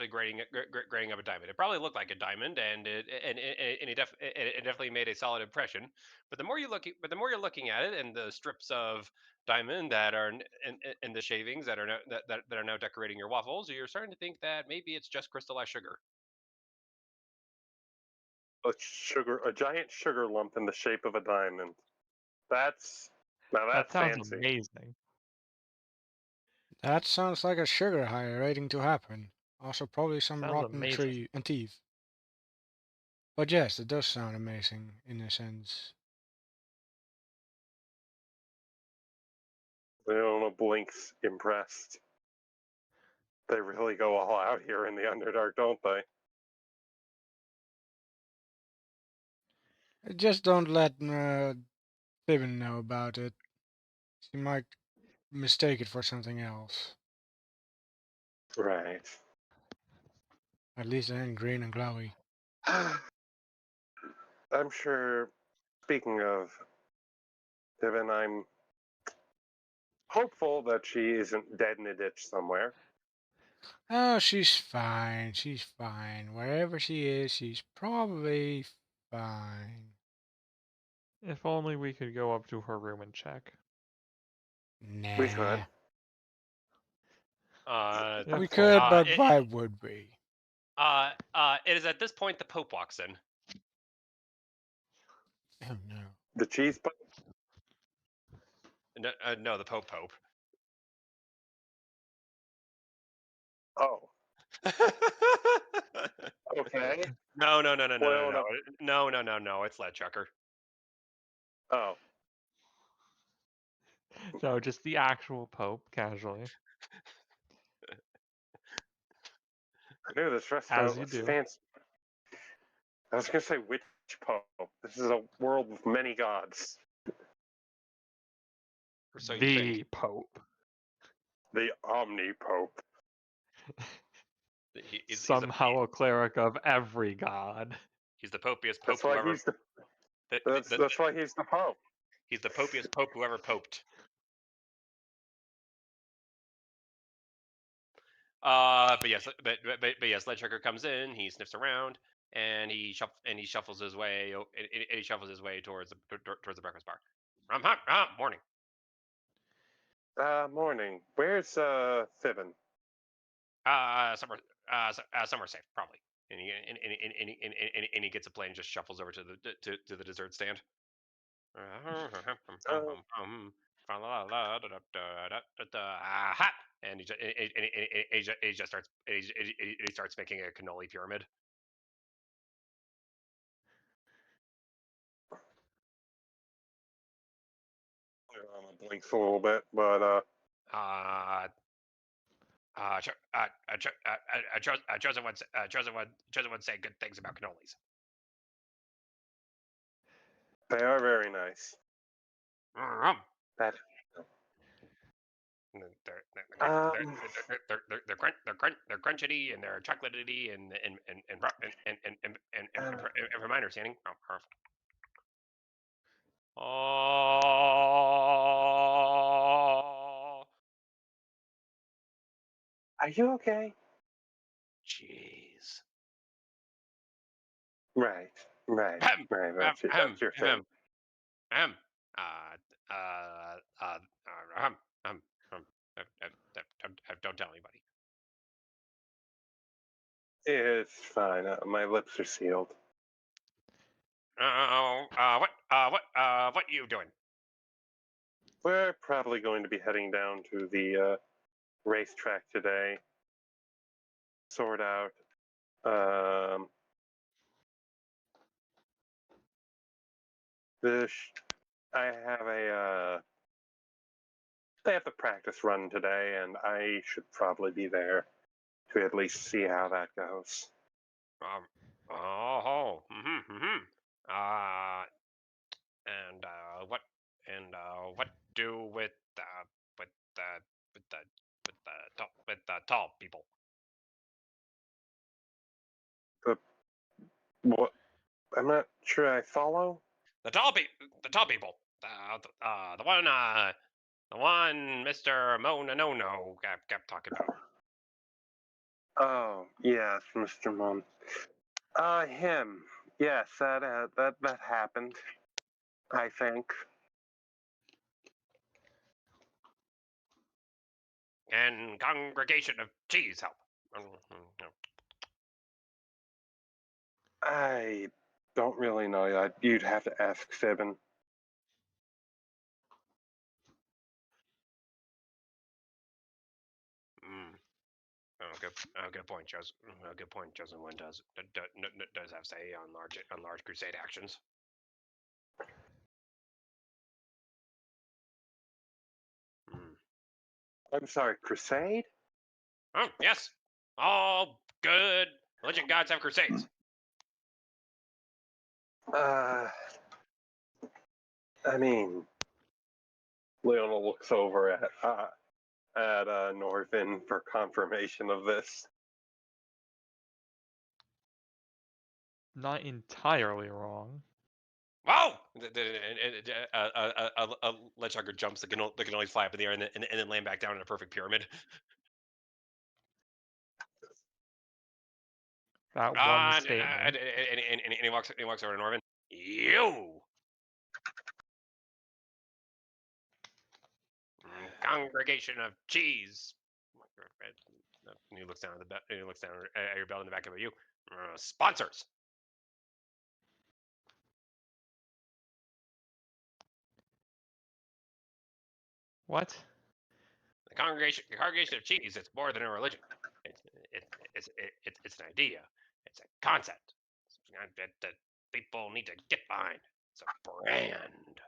grading grading up a diamond. It probably looked like a diamond, and it definitely made a solid impression. But the more you're looking at it, and the strips of diamond that are and the shavings that are now, that are now decorating your waffles, you're starting to think that maybe it's just crystallized sugar. A giant sugar lump in the shape of a diamond. Now That that's sounds fancy. amazing. That sounds like a sugar high waiting to happen. Also, probably some Sounds rotten amazing. tree and teeth. But yes, it does sound amazing in a sense. Leona blinks, impressed. They really go all out here in the Underdark, don't they? Just don't let Piven know about it. She might mistake it for something else. Right. At least it ain't green and glowy. I'm sure, speaking of Devin, I'm hopeful that she isn't dead in a ditch somewhere. Oh, she's fine. She's fine. Wherever she is, she's probably fine. If only we could go up to her room and check. We could. Nah. If We only. could, but why would we? It is at this point the Pope walks in. Oh no. The cheese puff? No, the Pope. Oh, okay. No. Leona. No. It's Leadchucker. Oh, No, just the actual Pope, casually. I knew this As restaurant you was do. fancy. I was gonna say which pope. This is a world with many gods. Or so you The think. Pope. The Omni Pope. Somehow a cleric of every god. He's the popiest pope That's why whoever. he's the. That's why he's the pope. He's the popiest pope who ever poped. But yes, but yes, Leadchucker comes in. He sniffs around, and he shuffles his way. And he shuffles his way towards the breakfast bar. Morning. Morning. Where's Fiven? Somewhere safe, probably. And he gets a plane and just shuffles over to the dessert stand. Aha! And he just starts he starts making a cannoli pyramid. Blinks a little bit, but Uh, chosen one say good things about cannolis. they are very nice. That. They're crunchity and they're chocolatey and from my understanding, oh, Are you okay? jeez. Right. Ahem, That's your thing. ahem, ahem. Ahem, ahem, ahem. Don't tell anybody. It's fine. My lips are sealed. What you doing? We're probably going to be heading down to the racetrack today. Sort out. I have I have the practice run today, and I should probably be there to at least see how that goes. And what do with the with the with the with the tall people? What? I'm not sure I follow. The tall people. The one Mr. Mona No kept talking about. Oh, yes, Mr. Mom. Him. Yes, that happened. I think. And congregation of cheese help. I don't really know that. You'd have to ask Fibbin. Good point, Joseph. Good point. Joseph One does have say on large crusade actions. I'm sorry, Crusade? Oh yes, all good religion gods have crusades. I mean, Leona looks over at Norvin for confirmation of this. Not entirely wrong. Whoa! Ledgehugger jumps that can only fly up in the air and then land back down in a perfect pyramid. That one statement. And he walks over to Norvin. You! Congregation of cheese. And he looks down at at your belt in the back of you. Sponsors. What? The congregation of cheese. It's more than a religion. It's an idea. It's a concept. That people need to get behind. It's a brand.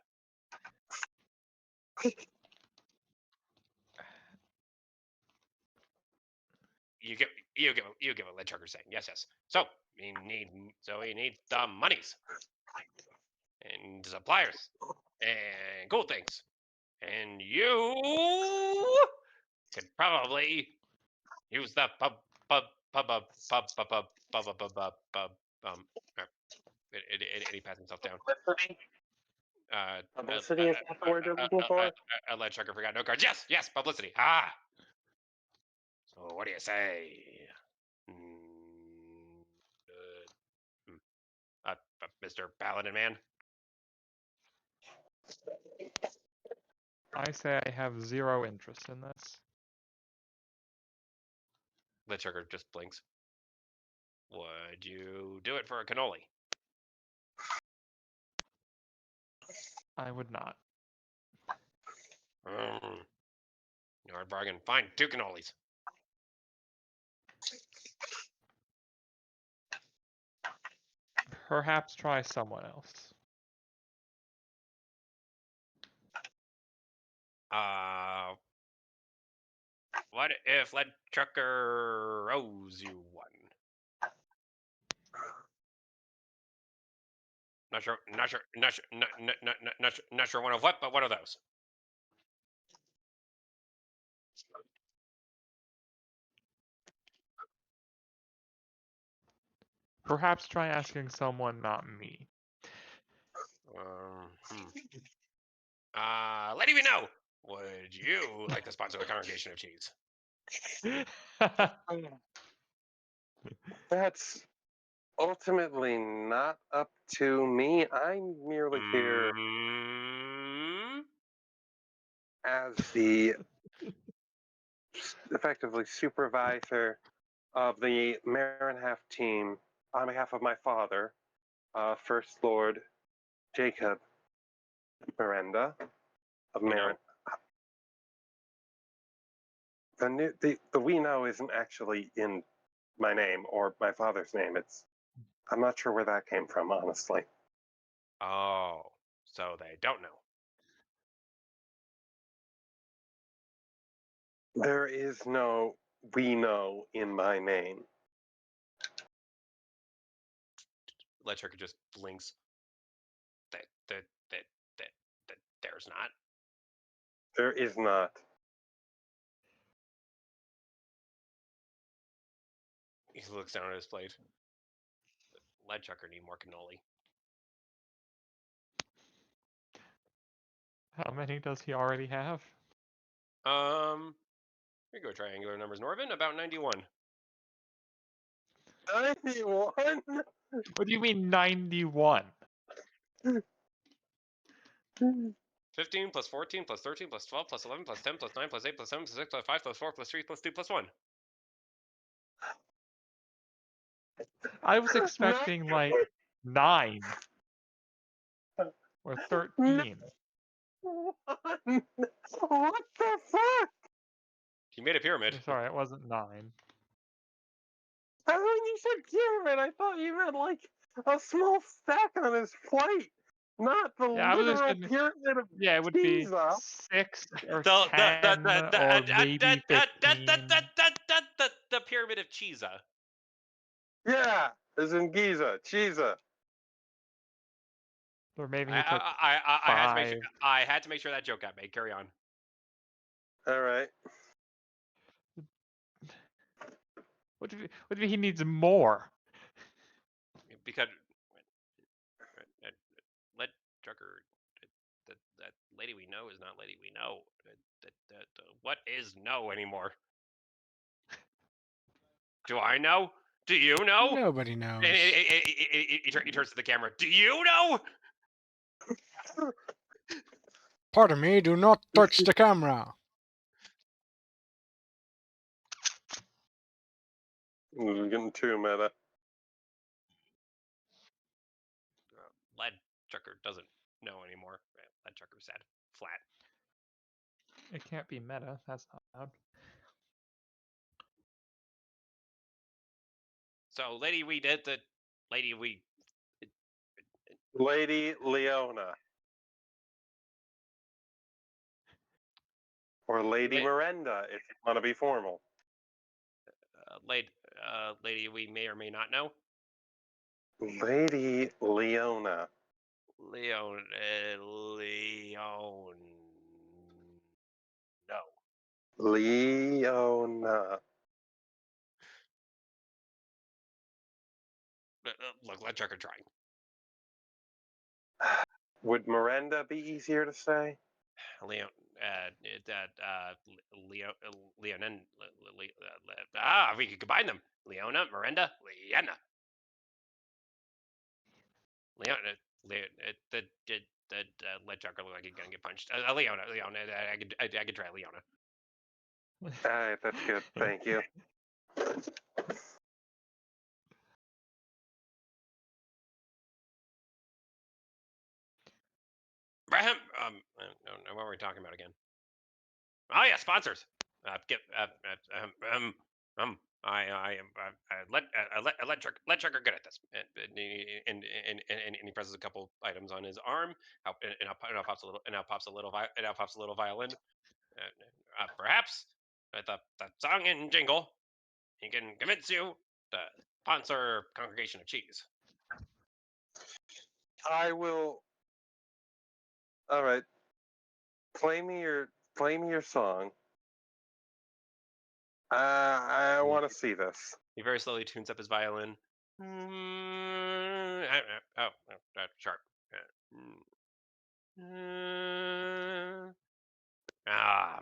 You give a lead trucker saying yes. So we need the monies and suppliers and cool things, and you could probably use the and he pats himself down. Publicity is what the word you're looking for? A lead trucker forgot no cards. Yes, publicity. So what do you say? Mr. Paladin Man? I say I have zero interest in this. The trucker just blinks. Would you do it for a cannoli? I would not. Hard bargain. Fine, 2 cannolis. Perhaps try someone else. What if Lead Trucker owes you one? Not sure one of what, but one of those. Perhaps try asking someone not me. Let me know. Would you like to sponsor the Congregation of Cheese? That's ultimately not up to me. I'm merely here Mm, as the effectively supervisor of the Marinhalf team on behalf of my father, First Lord Jacob Miranda of we Marin. know. The we know isn't actually in my name or my father's name. I'm not sure where that came from, honestly. Oh, so they don't know. There is no we know in my name. Ledger just blinks. That there's not. There is not. He looks down at his plate. Ledchucker need more cannoli. How many does he already have? Here you go, triangular numbers, Norvin. About 91. 91? What do you mean 91? 15 plus 14 plus 13 plus 12 plus 11 plus 10 plus 9 plus 8 plus 7 plus 6 plus 5 plus 4 plus 3 plus 2 plus 1. I was expecting like 9 or 13. What the fuck? He made a pyramid. Sorry, it wasn't 9. I mean, you said pyramid. I thought you meant like a small stack on his plate, not the Yeah, I was literal expecting. pyramid of Yeah, it would be Giza. 6 or 10 or maybe 15. The pyramid of Chiza. Yeah, as in Giza, Chiza. Or maybe I, he took I had to make sure. 5. I had to make sure that joke got made. Carry on. All right. What if he needs more? Because let trucker. That lady we know is not lady we know. What is no anymore? Do I know? Do you know? Nobody knows. And he turns to the camera. Do you know? Pardon me, do not touch the camera. We're getting too meta. Lead trucker doesn't know anymore. Lead trucker said flat. It can't be meta. That's not allowed. So, lady, we did the lady we. Lady Leona. Or Lady Miranda, if you want to be formal. Lady we may or may not know. Lady Leona. Leon. No. Leona. Look, let Trucker trying. Would Miranda be easier to say? Leon. Leonin. We could combine them. Leona, Miranda, Leanna. Leona. Let Trucker look like he's gonna get punched. Leona. I could try Leona. All right, that's good. Thank you. Braham. What were we talking about again? Oh yeah, sponsors. Let Trucker good at this, and he presses a couple items on his arm, and now pops a little violin. Perhaps with the song and jingle, he can convince you to sponsor Congregation of Cheese. I will. All right. Play me your song. I want to see this. He very slowly tunes up his violin. Sharp.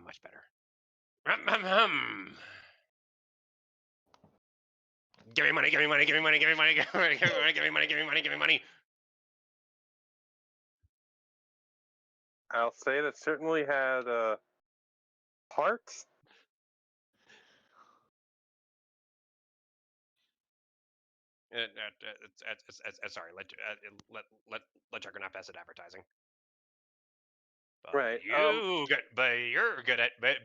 Much better. Give me money, give me money, give me money, give me money, give me money, give me money, give me money, give me money, give me money. I'll say that certainly had parts. Sorry, let Juggernaut pass at advertising. But Right, you're good at but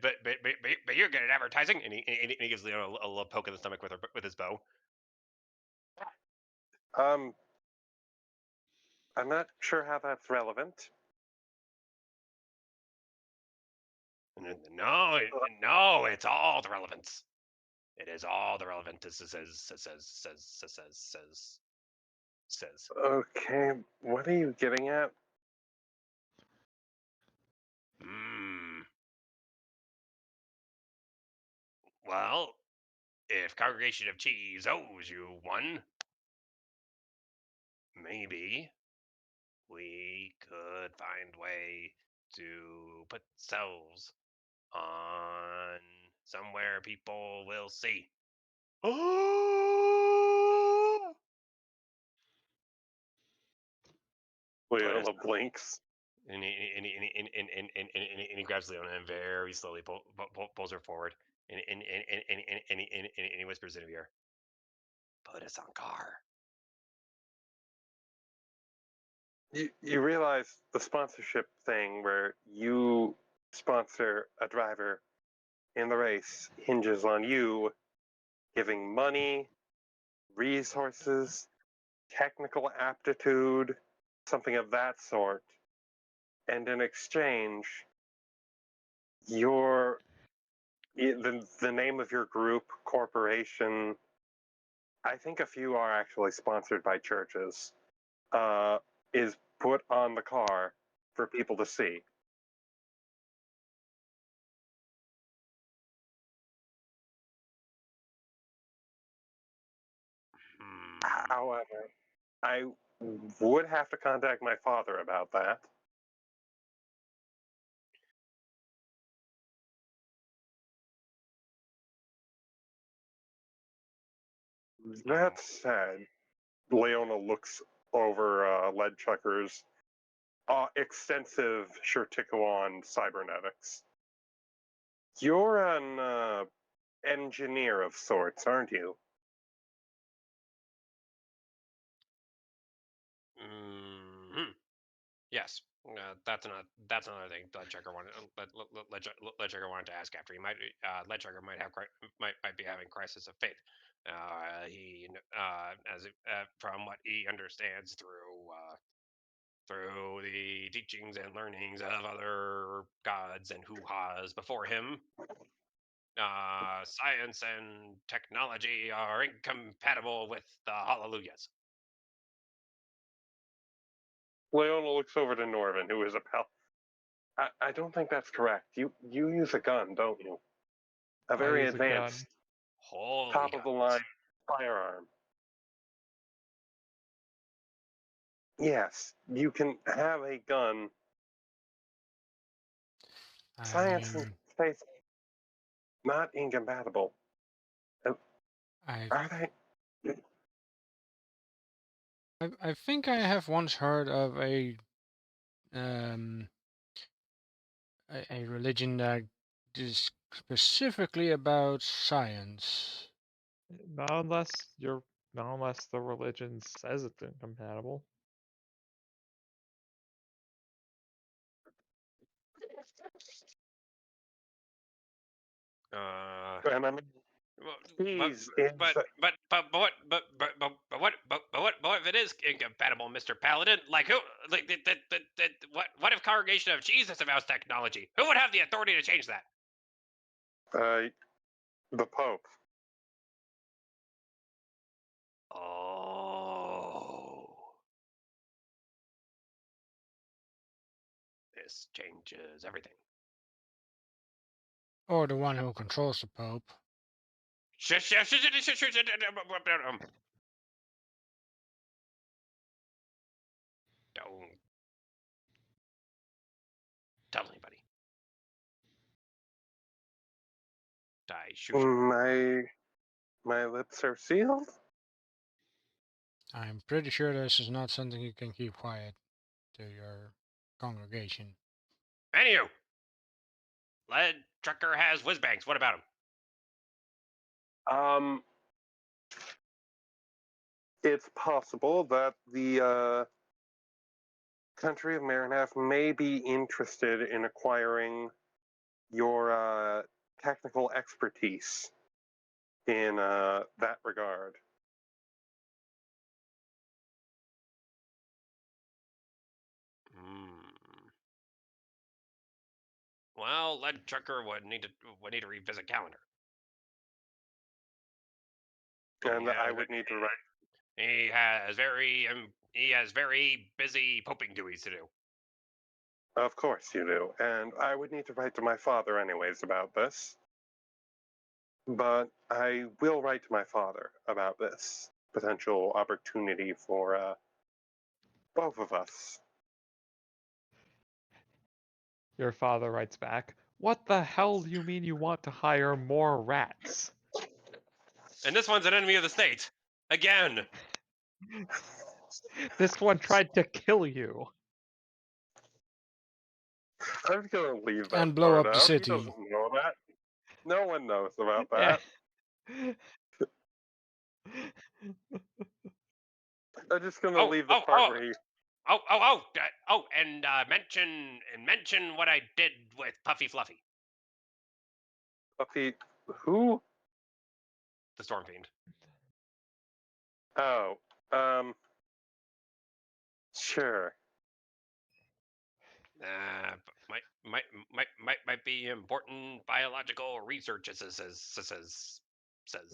you're good at advertising, and he gives Leon a little poke in the stomach with his bow. I'm not sure how that's relevant. No, no, it's all the relevance. It is all the relevant. Says. Okay, what are you getting at? Well, if Congregation of Cheese owes you one, maybe we could find way to put selves on somewhere people will see. Oh! Leona blinks. And he grabs Leona and very slowly pulls her forward, and he whispers in her ear, "Put us on car." You realize the sponsorship thing where you sponsor a driver in the race hinges on you giving money, resources, technical aptitude, something of that sort. And in exchange, the name of your group, corporation, I think a few are actually sponsored by churches, is put on the car for people to see. However, I would have to contact my father about that. That said, Leona looks over Leadchucker's extensive Shirtikuan cybernetics. You're an engineer of sorts, aren't you? Yes, that's another thing Leadchucker wanted to ask after. Leadchucker might be having crisis of faith. From what he understands through the teachings and learnings of other gods and hoo-has before him, science and technology are incompatible with the Hallelujahs. Leona looks over to Norvin, who is a pal. I don't think that's correct. You use a gun, don't you? A very use a gun. advanced, Holy top of the line firearm. Yes, you can have a gun. Science and faith not incompatible. Are they? I think I have once heard of a religion that is specifically about science. Not unless the religion says it's incompatible. What if it is incompatible, Mr. Paladin? Like who? Like what if Congregation of Jesus avows technology? Who would have the authority to change that? The Pope. Oh, this changes everything. Or the one who controls the Pope. Don't tell anybody. I shoot you. My lips are sealed. I'm pretty sure this is not something you can keep quiet to your congregation. Anywho, lead trucker has whiz bangs. What about him? It's possible that the country of Marinaf may be interested in acquiring your technical expertise in that regard. Well, lead trucker would need to revisit calendar. And Yeah, I would need to write. He has very busy poping duties to do. Of course you do. And I would need to write to my father anyways about this. But I will write to my father about this potential opportunity for both of us. Your father writes back, "What the hell do you mean you want to hire more rats?" And this one's an enemy of the state. Again. This one tried to kill you. I'm just gonna leave that And blow part up the out. He city. doesn't know that. No one knows about Yeah. that. I'm just gonna leave the part where he. And mention what I did with Puffy Fluffy, Puffy. Who? the Storm Fiend. Oh. Sure. Might be important biological research. Says.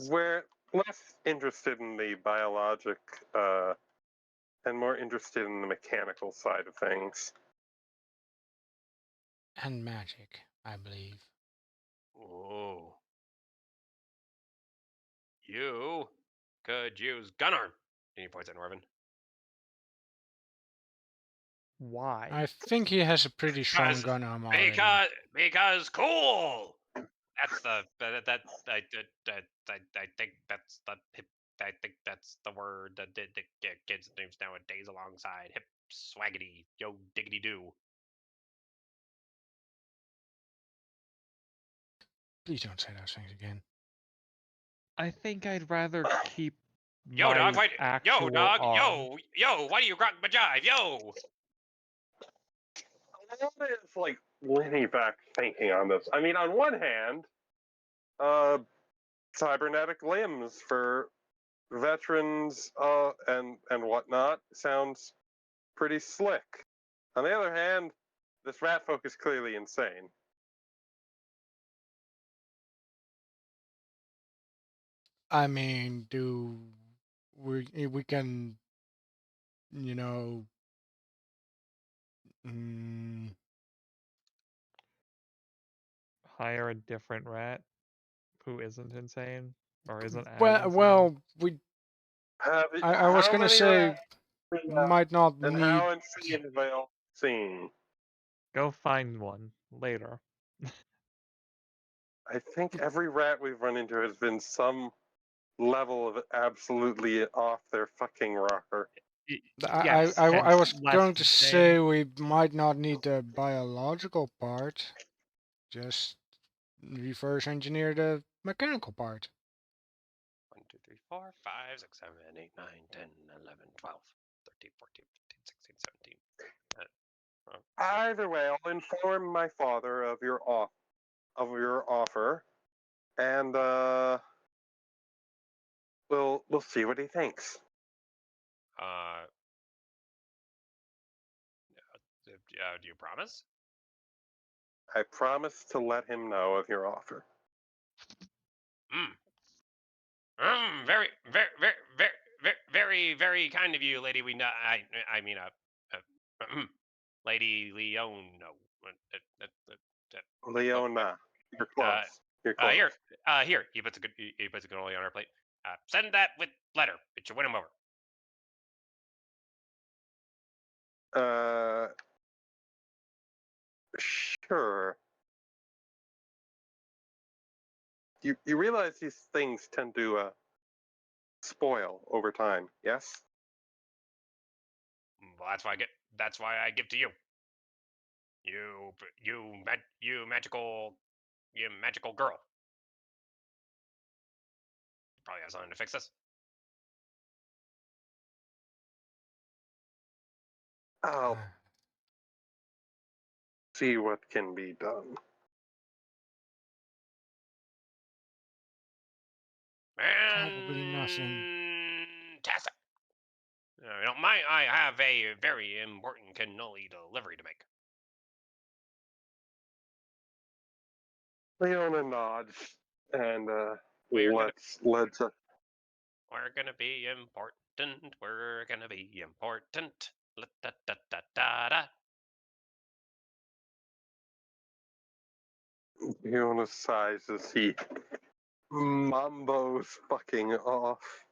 We're less interested in the biologic, and more interested in the mechanical side of things. And magic, I believe. Oh. You could use Gunarm. And he points at Norvin. Why? I think he has a pretty strong gun arm already. Because cool. That's the I think that's the hip. I think that's the word that the kids names nowadays alongside hip swaggity yo diggity do. Please don't say those things again. I think I'd rather keep Yo my dog, why? actual Yo dog, arm. yo, why do you grok my jive? Yo. It's like leaning back thinking on this. I mean, on one hand, cybernetic limbs for veterans and whatnot sounds pretty slick. On the other hand, this rat folk is clearly insane. I mean, we can, you know, Hire a different rat who isn't insane or isn't as insane. well, I was How gonna many say rats might not and need. how insane have they all seen? Go find one later. I think every rat we've run into has been some level of absolutely off their fucking rocker. Yes, I was hence less going to insane. say we might not need the biological part, just reverse engineer the mechanical part. 1, 2, 3, 4, 5, 6, 7, 8, 9, 10, 11, 12, 13, 14, 15, 16, 17. Either way, I'll inform my father of your offer, and we'll see what he thinks. Do you promise? I promise to let him know of your offer. Very, very kind of you, lady. I mean, Lady Leone. No, Leona, you're close. You're close. Here. He puts a good on our plate. Send that with letter. It should win him over. Sure. You realize these things tend to spoil over time, yes? Well, that's why I give to you. You magical girl. Probably have something to fix this. I'll see what can be done. Probably nothing. Fantastic. You don't mind? I have a very important cannoli delivery to make. Leona nods and We're gonna let's We're gonna be important. We're gonna be important. La da da da da da. Leona sighs as he mambos fucking off.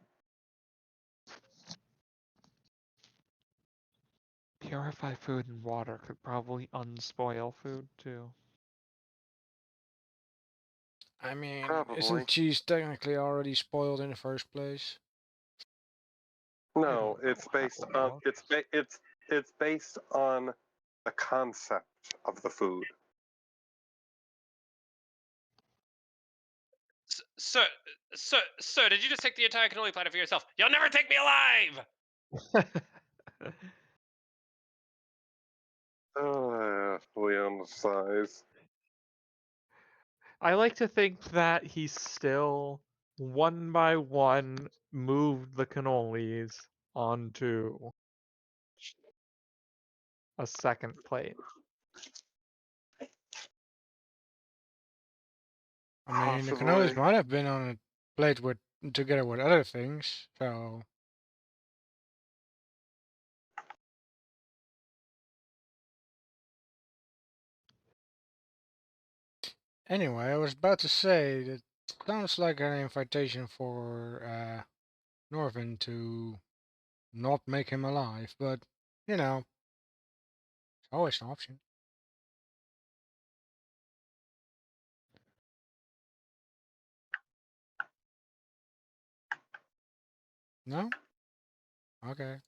Purify food and water could probably unspoil food too. I mean, Probably. isn't cheese technically already spoiled in the first place? No, don't it's know how based it on works. it's based on the concept of the food. Sir, did you just take the entire cannoli platter for yourself? You'll never take me alive! Leona sighs. I like to think that he still, one by one, moved the cannolis onto a second plate. I mean, the Possibly. cannolis might have been on a plate with together with other things, so anyway, I was about to say that sounds like an invitation for Norvin to not make him alive, but you know, it's always an option. No? Okay.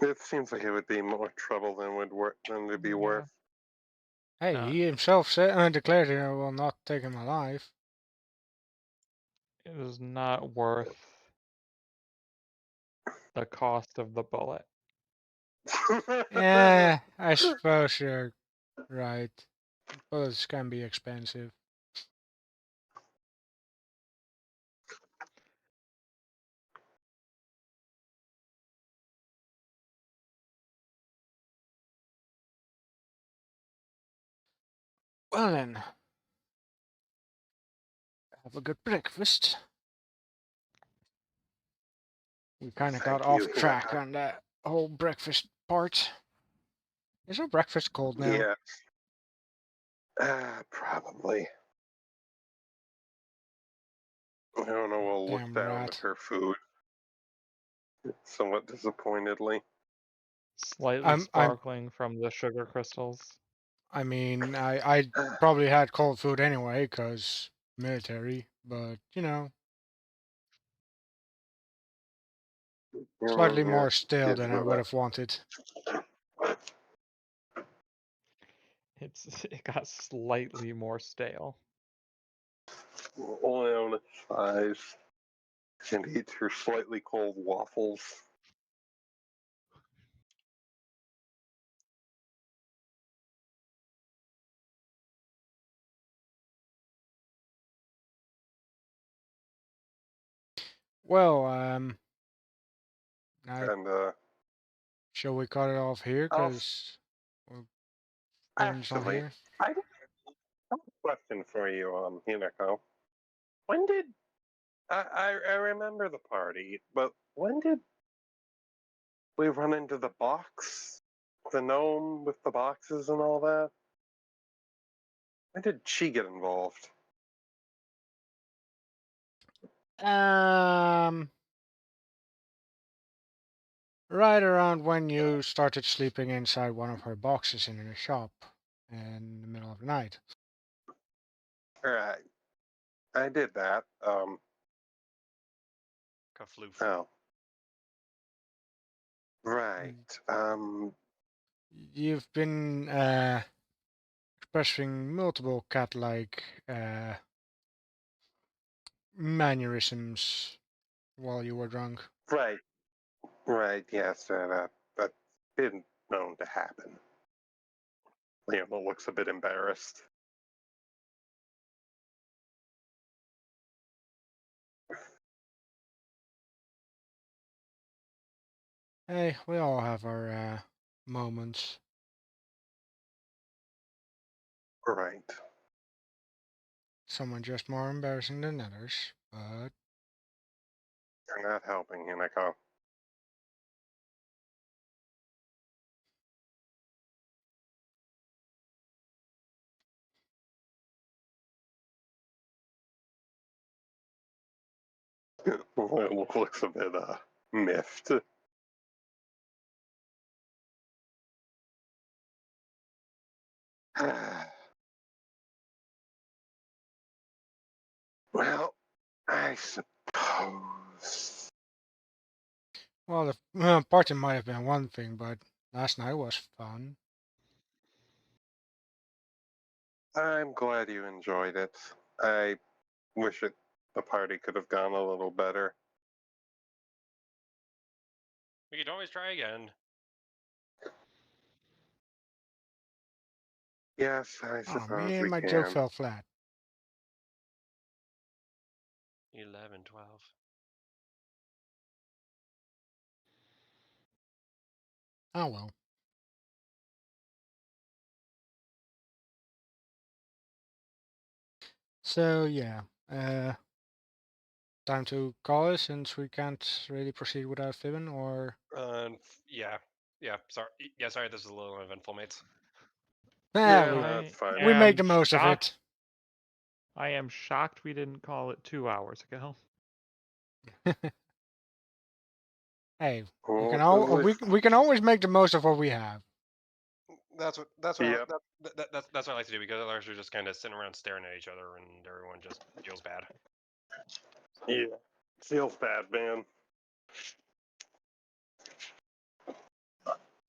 It seems like it would be more trouble than to be Yeah. worth. Hey, he himself said declared he will not take him alive. It is not worth the cost of the bullet. Yeah, I suppose you're right. Bullets can be expensive. Well then, have a good breakfast. We kind of got Thank you. off track on that whole breakfast part. Is our breakfast cold now? Yeah. Probably. Leona will look Damn down at rat. her food somewhat disappointedly. Slightly I'm sparkling from the sugar crystals. I mean, I probably had cold food anyway, 'cause military, but you know, slightly more stale Gives than I her would have wanted. It got slightly more stale. Leona sighs and eats her slightly cold waffles. Well, And shall we cut it off here? I'll 'Cause we're finished on actually, here. I have a question for you, Hinako. When did I remember the party, but when did we run into the box? The gnome with the boxes and all that? When did she get involved? Right around when you started sleeping inside one of her boxes in a shop in the middle of the night. Alright. I did that. Kafloof. Oh. Right. You've been expressing multiple cat-like mannerisms while you were drunk. Right. Right. Yes. That's been known to happen. Leona looks a bit embarrassed. Hey, we all have our moments. Right. Some are just more embarrassing than others, but You're not helping, Hinako. Looks a bit miffed. Well, I suppose. well, the party might have been one thing, but last night was fun. I'm glad you enjoyed it. I wish the party could have gone a little better. We could always try again. Yes, I Oh suppose man, we my joke can. fell flat. 11, 12. Oh well. So yeah, time to call it since we can't really proceed without Fibbin, or Yeah. Yeah. Sorry. Yeah. Sorry. This is a little uneventful, mates. Yeah, we that's fine. we make am the most of shocked. it. I am shocked we didn't call it 2 hours ago. Hey, we Oh, can we can always make the most of what we have. That's what. Yep. That's what I like to do, because otherwise we're just kind of sitting around staring at each other, and everyone just feels bad. Yeah. Feels bad, man.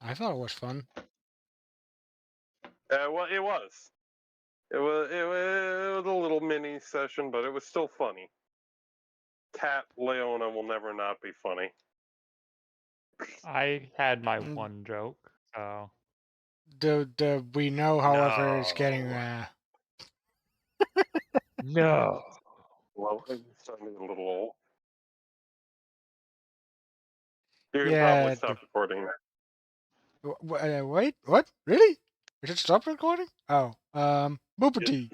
I thought it was fun. Well, it was. It was a little mini session, but it was still funny. Cat Leona will never not be funny. I had my Mm. one joke, so The we know, however, is getting No. no. Well, it's starting to get a little old. You can probably yeah. stop recording that. Wait, what? Really? We should stop recording? Oh, Boopity.